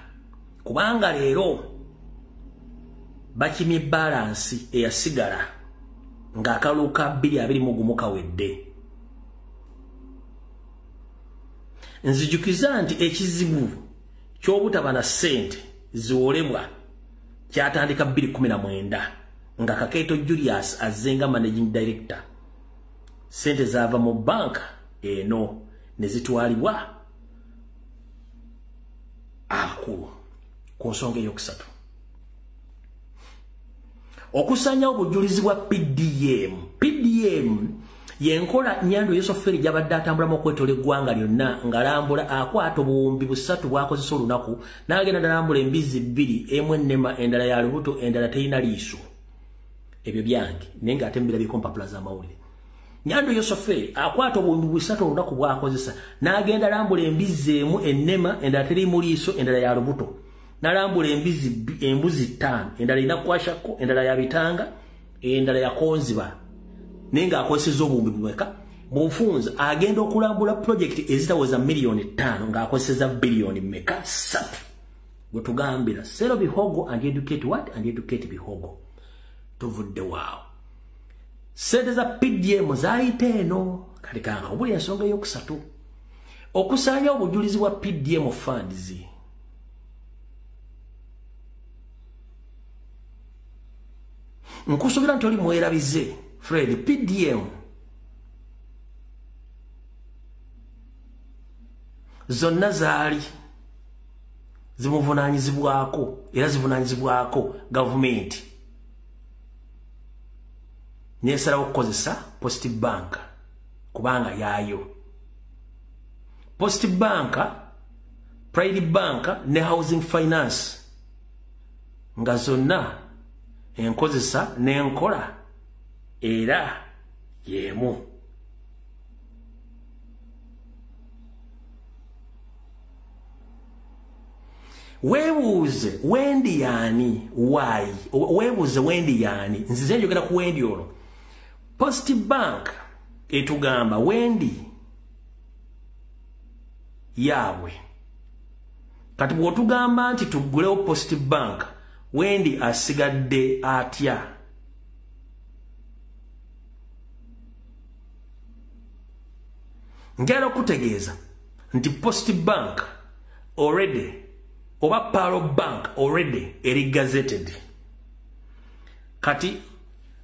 kubanga leero bakimye balansi eyasigala ng'akalulu ka 2 kawedde nzijukiza nti ekizibu ky'obutaba na ssente ziwolebwa kyatandika 2019 nga Kakeeto Julius azzenga managing director sente zaava mu banka eno ne zitwalibwa akulu ku nsonga eyokusatu okusanya obujulizi bwa PDM yenkola Nyando Yosoferi gyabadde atambulamu okwetola eggwanga lyonna ng'alambula akwata obuwumbi 3 bwakozesa olunaku n'agenda n'alambula embizi 2 emu ennema endala ya lubuto endala terina liiso ebyo byange naye ng'ate mbirabiko mpapula z'amawulire Nyando Yosoferi akwata obuwumbi 3 olunaku bwakozesa n'agenda alambula embizi emu ennema endala terimu liiso endala ya lubuto n'alambula embuzi 5 endala ina kwashako endala ya bitanga endala ya konziba nenga akozeseza obuwumbi bweka mu bufunza agenda okulambula project ezitaweza milioni 5 ng'akozeseza bilioni meka 3 gwe tugambira Sero Bihogo and educate what and educate Bihogo tuvudde waawo sente za PDM zaayita eno kati kanga obuli ensonga ey'okusatu okusanya obujulizi bwa PDM funds nkusuubira nti oli mwerabize Fred PDM zonna zaali zimuvunaanyizibwako era zivunaanyizibwako gavumenti nesalawo okukozesa Post Bank kubanga yaayo Post Bank, Pride Bank ne Housing Finance nga zonna enkozesa n'enkola era yemu weebuuze wendi yaani why weebuuze wendi yaani nzize njogera ku wendi ono Post Bank etugamba wendi yaabwe kati bw'otugamba nti tugulewo Post Bank wendi asigadde atya ngera okutegeeza nti Post Bank already oba Paro Bank already eri gazetted kati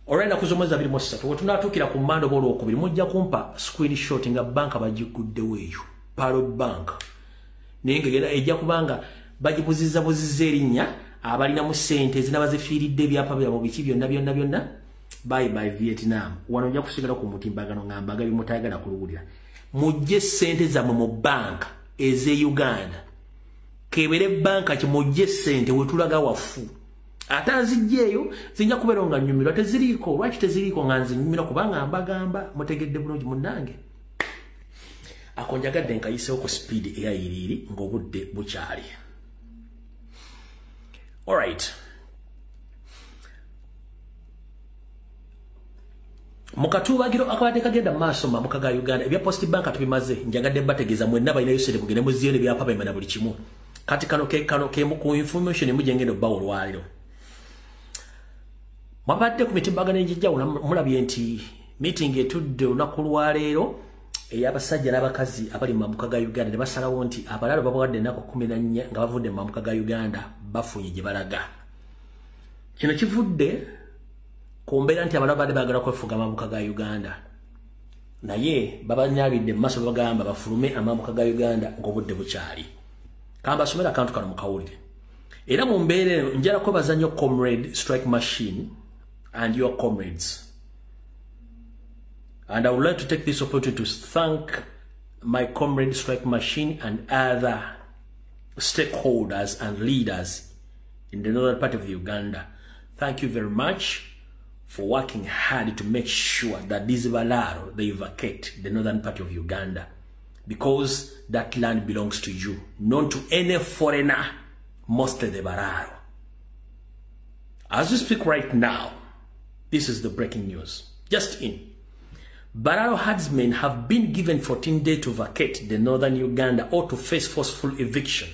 already nakuzomeza 23 wetunatuukira ku mmando olwokubiri mujja kumpa screenshot nga banka bagiguddewo eyo Paro Bank nengegera ejja kubanga bagibuzizza erinnya abalina mu ssente ezinabazifiiridde ebyapa byabo biki byonna bye Vietnam wano nja kusigala ku mutimbagano ng'ambaga bimutayagala kuluwulira mujje ssente zammwe mu banka eze Uganda kebere banka kimujje ssente wetulaga wafu ate azijjeeyo zijja kubeera nga nnyumirwa teziriiko lwaki teziriiko nga nzinyumira kubanga mbagamba mutegedde bulungi munnange akonjagadde nkayiseo ku speed eyayiriri ng'obudde bukyali. Alright. Mukatubagiro akabadde kagenda maaso mamuka ga Uganda ebya Post Bank tubimaze njagadde bategeeza mwenna balina yosere kugenda muziyo byapa bemana buli kimu. Kati kano ke mu information mujengendo bawo lwaliro. Mabadde ku mitimbagano enjijjawulo mulabye nti meeting etudde olunaku lwaleero ey'abasajja n'abakazi abali mu mambuka ga Uganda ne basalawo nti abalalo babawadde ennaku 14 nga bavudde mu mambuka ga Uganda bafunye gye balaga. Kino kivudde ku mbeera nti abalalo badde baagala kwefuga amambuka ga Uganda. Naye babanyabidde mu maaso bagamba bafulume amambuka ga Uganda ng'obudde bukyali. Kamba somera akantu kano mukawulire. Era mu mbeera eno njala kwebaza nnyo Comrade Strike Machine and your comrades. And I would like to take this opportunity to thank my Comrade Strike Machine and other stakeholders and leaders in the northern part of Uganda. Thank you very much for working hard to make sure that these Balaro, they vacate the northern part of Uganda, because that land belongs to you, not to any foreigner, mostly the Balaro. As we speak right now, this is the breaking news. Just in. Balaro herdsmen have been given 14 days to vacate the northern Uganda or to face forceful eviction.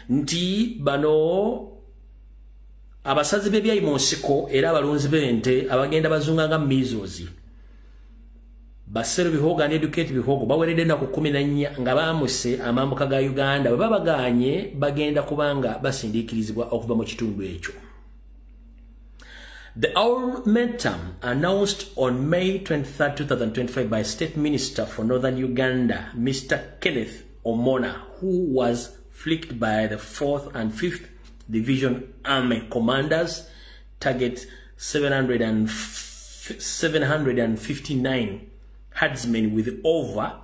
Nti bano abasazi b'ebyayi mu nsiko era abalunzi b'ente abagenda bazunganga mizozi. Basero bihogo and educate bihogo baweredde ennaku 14 nga baamuse amambuka ga Uganda bwe babaganye bagenda kubanga basindiikirizibwa okuva mu kitundu ekyo. The ultimatum announced on May 23, 2025 by State Minister for Northern Uganda, Mr. Kenneth Omona, who was flicked by the 4th and 5th Division Army commanders, target 759 herdsmen with over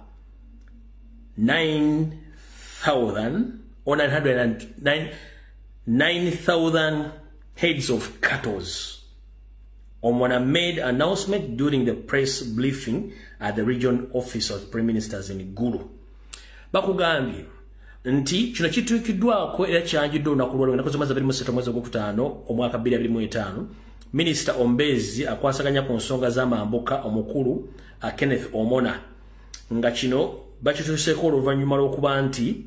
9,000 or 9,000 heads of cattle. Omwana made announcement during the press briefing at the region office of the Prime Ministers in Gulu. Bakugambye nti kino kituukiddwako era kyanjiddwa olunaku lwaleero ennaku zomaze 27 mwezi ogwokutaano omwaka 2025. Minisita Ombezi akwasaganya ku nsonga z'amambuka omukulu Kenneth Omona nga kino bakituuseeko oluvannyuma lw'okuba nti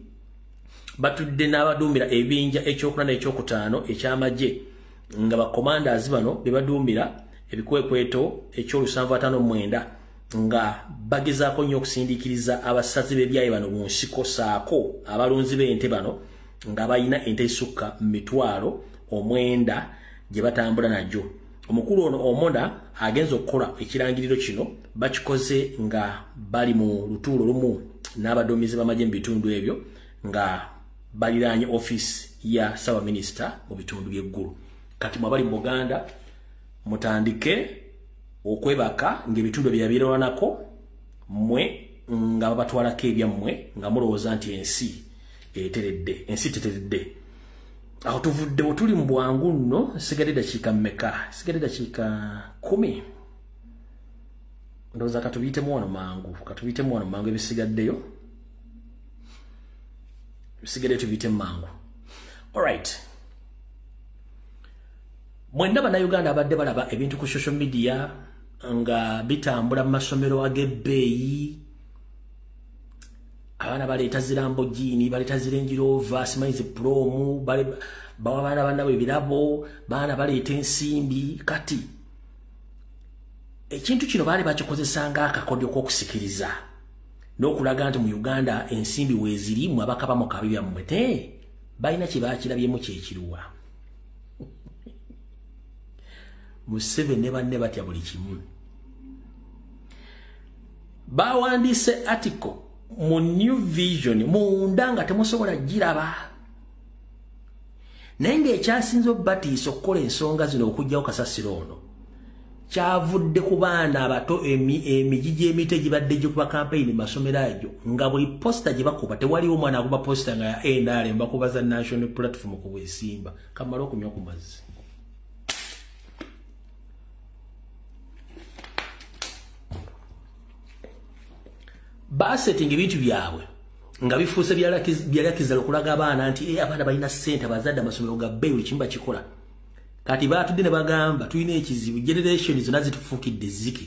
batudde n'abaduumira ebinja ekyokuna n'ekyokutaano ekyamagye nga bakomandaazi bano be baduumira ebikwekweto eky'olusanvu nga bagezaako nnyo okusindiikiriza abasazi b'ebyayi bano mu nsiko saako abalunzi b'ente bano nga balina ente esukka mitwalo 9 gye batambula najjo. Omukulu ono Omona agenza okukola ekirangiriro kino bakikoze nga bali mu lutuulo lumu n'abaduumizi b'amagye mu bitundu ebyo nga baliraanye office ya Ssawa Minisita mu bitundu by'eggulu. Kati mwabali mu Buganda mutandike okwebaka ng'ebitundu byabirwanako mmwe nga babatwalako ebyammwe nga mulowooza nti ensi teteredde. Aho tuvuddewo tuli mu bwangu nno. Sigadde dakiika mmeka? Sigadde dakiika 10. Ndowooza katubiyitemu wano mangu ebisigaddeyo tubiyite mangu. Alright. Mwenna bannayuganda abadde balaba ebintu ku social media nga bitambula mu masomero ag'ebbeeyi. Abaana baleeta zirambogini, baleeta zirengi rover, simanyi zipromu, bawa abaana bannabwe ebirabo, baana baleeta ensimbi. Kati ekintu kino baali bakikozesanga akakodyo k'okusikiriza n'okulaga nti mu Uganda ensimbi weeziri mu abakaba mu kabi byammwe te balina kye baakirabyemu kyekiruwa. Museveni ne banne batya buli kimu. Bawandiise article mu New Vision munda nga temusobola giraba. Naye ng'ekyasinze obbatiisa okukola ensonga zino okugyawo kasasiro ono kyavudde ku baana abato emigigi emito egibadde gikuba kampeyini masomero ago nga buli posta gye bakuba tewaliwo omwana akuba posta nga ya NRM bakuba za National Platform ku bwesimba. Kamala okunywa ku mazzi. basetting ebintu byabwe nga bifuuse byalakizala okulaga abaana nti abaana balina ssente abazadde amasomero ga bbeeyi buli kimu bakikola kati baatudde ne bagamba tulina ekizibu generation zonna zitufuukidde zike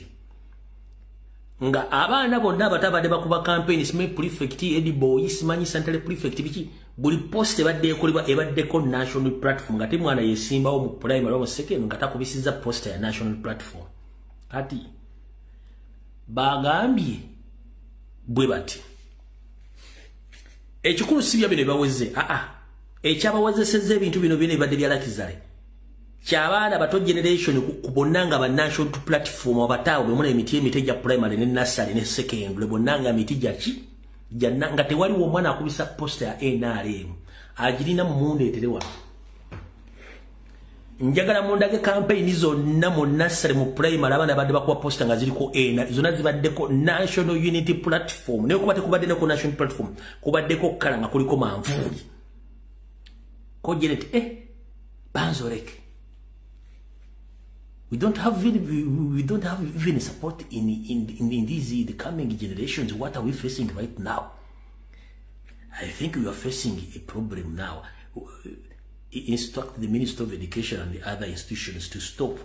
nga abaana bonna abatabadde bakuba campaign simanyi prefect ediboyi simanyi central prefect biki buli post ebadde ekolebwa ebaddeko national platform nga te mwana yesimbawo mu primary oba mu secondary nga takubisizza poster ya national platform kati bagambye bwe bati ekikulu si bya bino baweze ekyabawezesezza ebintu bino byonna ebadde byalakizale kyabaana bato generation kubonna nga ba national platform abataawo bwe muna emiti emite gya primary ne nursery ne secondary bonna nga miti gyaki nga tewaliwo omwana akubisa poster ya NRM agirina mumundeetere wano njagala mundage campaign zonna mu nursery mu primary abaana badde bakuba poster nga ziriko zonna zibaddeko national unity platform naye kuba tekubadde neko national platform kubaddeko kala nga kuliko manvuuli ko genet banzoreke we don't have even support in these the coming generations. What are we facing right now? I think we are facing a problem now. Instruct the Minister of Education and the other institutions to stop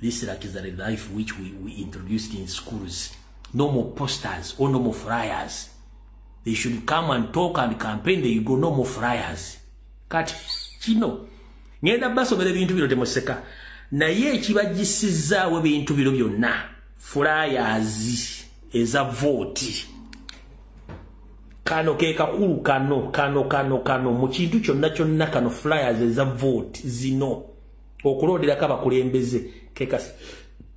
this luxury life which we introduced in schools. No more posters or no more flyers. They should come and talk and campaign. They go no more flyers. Kat chino. Ngenda basomera ebintu bino temoseka naye ekibagisizzaawo ebintu bino byonna flyers eza vote kano ke kakulu kano mu kintu kyonna kano flyers eza vote zino okulonderako abakulembeze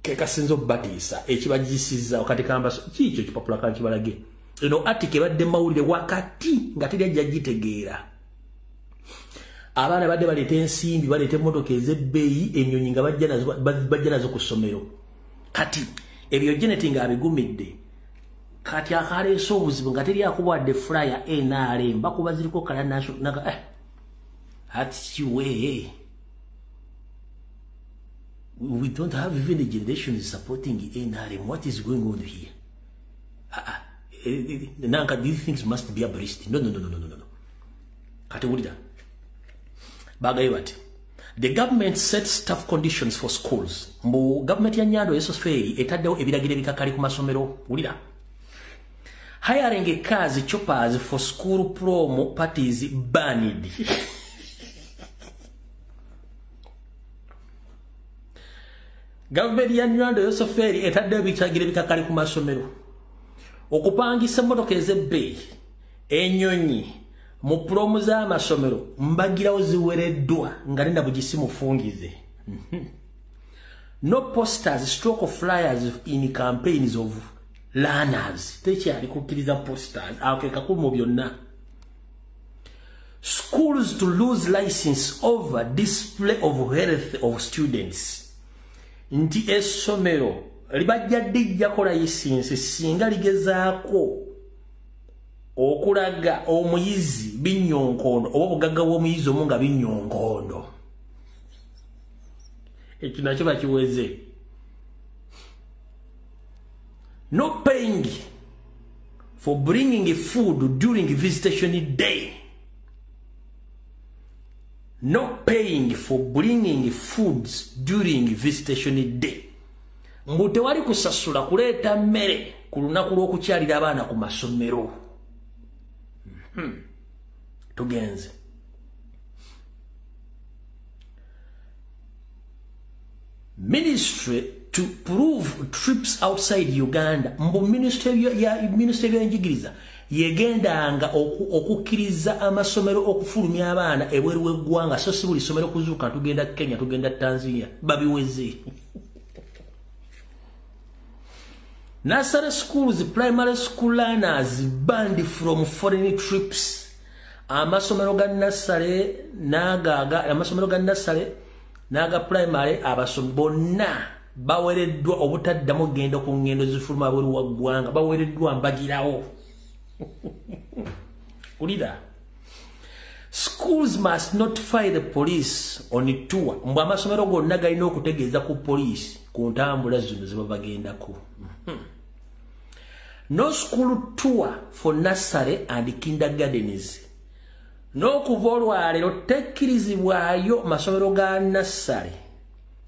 kekasinza okubatiisa ekibagisizzaawo kati kamba kiikyo kipapula kankibalage eno atike badde mawulire wakati nga teri ajja gitegeera abaana badde baleeta ensimbi baleeta emmotoka ez'ebbeeyi ennyonyi nga bajja nazo ku ssomero kati ebyo geneti nga abigumidde kati akaleese obuzibu nga teri akubawadde flyer NRM bakuba ziriko kala naga atikiwe we don't have even the generations supporting NRM. What is going on here? Nanka, these things must be abolished. No. Kategorida. Bagayibati. The government sets tough conditions for schools. Mbu government ya Nyando esosferi etaddewo ebiragiro ebikakali ku masomero. Ulira. Hiring a cars choppers for school promo parties banned. Government ya Nyando esosferi etaddewo ebiragiro ebikakali ku masomero. Okupangisa emmotoka ez'ebbeeyi ennyonyi mu promo z'amasomero mbagirawo ziwereddwa nga nenda bugisi mufungize. No posters stroke flyers in campaigns of learners. Tekyali kukkiriza posters akekakulu mu byonna. Schools to lose license over display of health of students. Nti essomero libajja dijja kola license singa ligezaako okulaga omuyizi binyonkondo oba bugagga bw'omuyizi omu nga binyonkondo. Ekyo nakyo bakiweze. No paying for bringing food during visitation day. No paying for bringing foods during visitation day. Mbu tewali kusasula kuleeta mmere ku lunaku lw'okukyalira abaana ku masomero. Tugenze. Ministry to prove trips outside Uganda. Mbu ministry y'enjigiriza yegendanga okukkiriza amasomero okufulumya abaana ebweru w'eggwanga so si buli somero kuzuuka tugenda Kenya tugenda Tanzania babiweze. Nursery schools, primary school learners banned from foreign trips. Amasomero ga nursery naga primary abasomi bonna bawereddwa obutaddamu genda ku ngendo zifuluma bweru wa ggwanga bawereddwa mbagirawo. Ulida. Schools must notify the police on tour. Mbu amasomero gonna galina okutegeeza ku police ku ntambula zino ze babagendako. No school tour for nursery and kindergartens. No kuvolwalero tekkirizibwayo masomero ga nursery.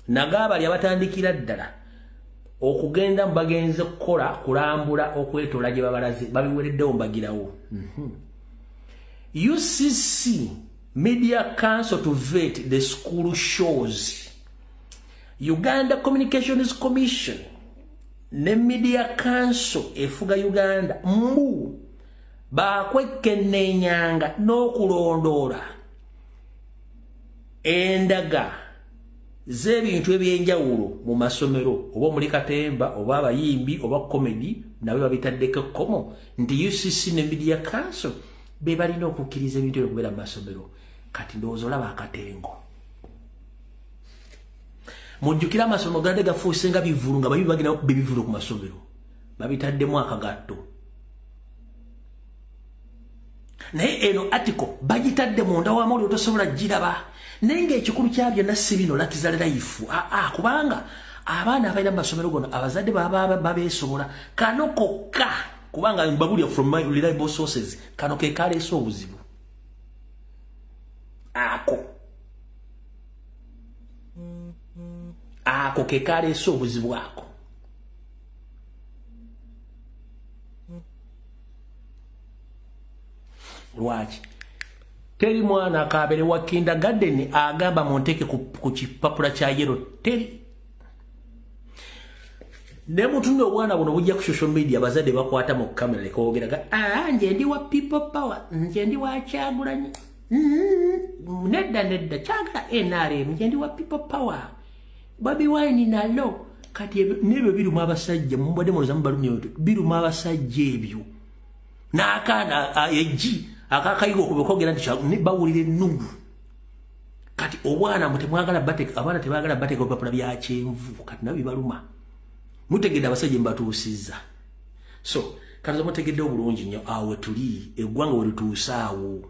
Nagaba lyabatandikira ddala. Okugenda mbagenze kukola kulambula okwetola gye babalaze babiwereddewo mbagirawo. UCC Media Council to vet the school shows. Uganda Communications Commission ne Media Council efuga Uganda mbu bakwekennenyanga n'okulondoola endaga z'ebintu ebyenjawulo mu masomero oba muri katemba oba abayimbi oba comedy nabe babitaddeko komo nti UCC ne Media Council be balina okukkiriza ebintu okubeera mu masomero kati ndowooza olaba akatengo. Mujjukira amasomero gade gafuuse nga bivulu nga bayibi bagenda bibivulu ku masomero babitaddemu akagatto. Naye eno article bagitadde munda wa muli otosobola giraba naye ng'ekikulu kya byonna si bino lakizale life kubanga abaana abalina mu masomero gono abazadde baba babeesobola kano kokka kubanga mbabulya from my reliable sources kano ke kaleesa obuzibu ako ke kaleesa obuzibu ako. Lwaki teri mwana akabere wa kindergarten agamba monteke ku kipapula kya yero teri. Ne mutuno obwana buno bujja ku social media bazadde bakwata mu kamera lekoogeraga nje ndi wa people power nje ndi wa Kyagulanyi nedda kyagala NRM nje ndi wa people power Babi Wine nalo kati nebyo biruma abasajja mumbade mu zamu balumye biruma abasajja ebyo n'akaana eji akakayigo kubekogera nti bawulire nungu kati obwana mutemwagala bateka abana tebagala bateka obapula bya kyenvu kati nabi baluma mutegedde abasajja mbatuusizza so kati mutegedde obulungi nnyo awe tuli eggwanga we lutuusaawo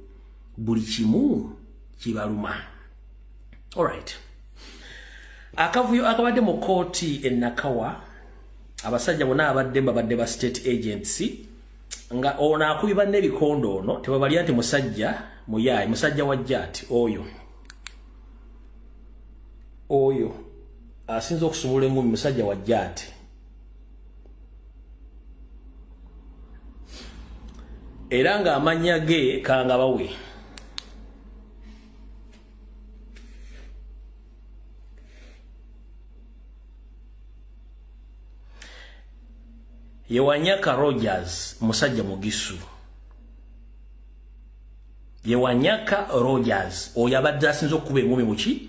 buli kimu kibaluma. Alright, akavuyo akabadde mu kooti Nakawa abasajja bonna abadde babadde ba state agency nga ono akubiba n'ebikondo ono tebabalya nti musajja muyayi musajja wa jati oyo asinza okusumula engumi musajja wa jati era nga amanya ge kanga bawe Yewanyaka Rogers musajja mugisu Yewanyaka Rogers oyo abadde asinza okukuba engumi muki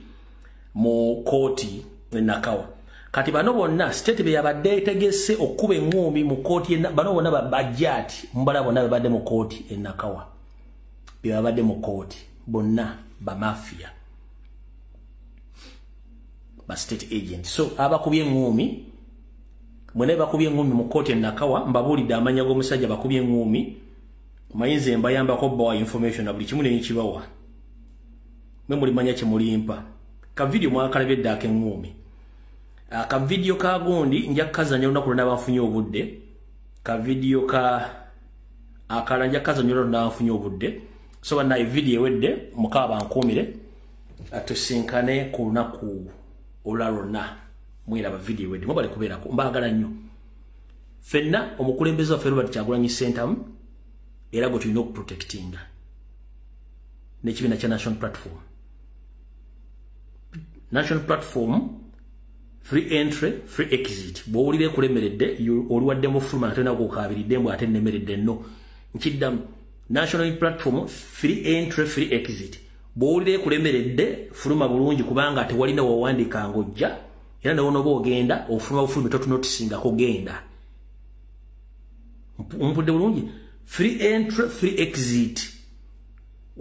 mu kooti Nakawa kati bano bonna state be yabadde etegese okukuba engumi mu kooti bano bonna babajati mbala bonna babadde mu kooti Nakawa be babadde mu kooti bonna ba mafia ba state agent so abakubye engumi mwene bakubye engumi mu kooti Nakawa mbabulidde amanya g'omusajja bakubye engumi mayinze mbayamba ko bawa information na buli kimu ne kibawa mwe muri manya kimulimpa ka video mwakalabye ddaka engumi ka video ka gundi nja kazanya lunaku lwonna bafunye obudde ka video ka akala nja kazanya lwonna bafunye obudde so bana video wedde mukaba nkomire atusinkane ku lunaku olalona mwira ba video wedde mubale kubeera ko mbagala nnyo fenna omukulembeze wa Robert Kyagulanyi Center era go tulina okuprotectinga n'ekibiina kya national platform free entry free exit bw'owulire kulemeredde oluwaddemu fuluma natena kukabiridde mbw ate nemeredde nno nkiddamu national platform free entry free exit bw'owulire kulemeredde fuluma bulungi kubanga tewalina wawandiika ng'ojja era newonoba ogenda ofuluma bufulumi totunotisiingako genda mpudde bulungi free entry free exit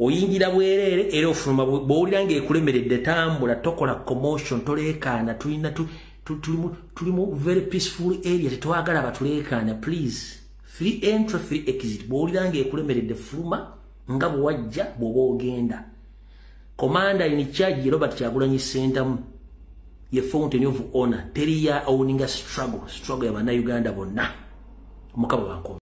oyingira bwerere era ofuluma bw'owulira ng'ekulemeredde tambula tokola commotion toleekaana tulimu very peaceful area tetwagala batuleekaana please free entry free exit bw'owulira ng'ekulemeredde fuluma nga bwewajja bw'oba ogenda commander in charge Robert Kyagulanyi Center ye fountain of honor teri ya owning a struggle ya bannayuganda bonna mukama wangu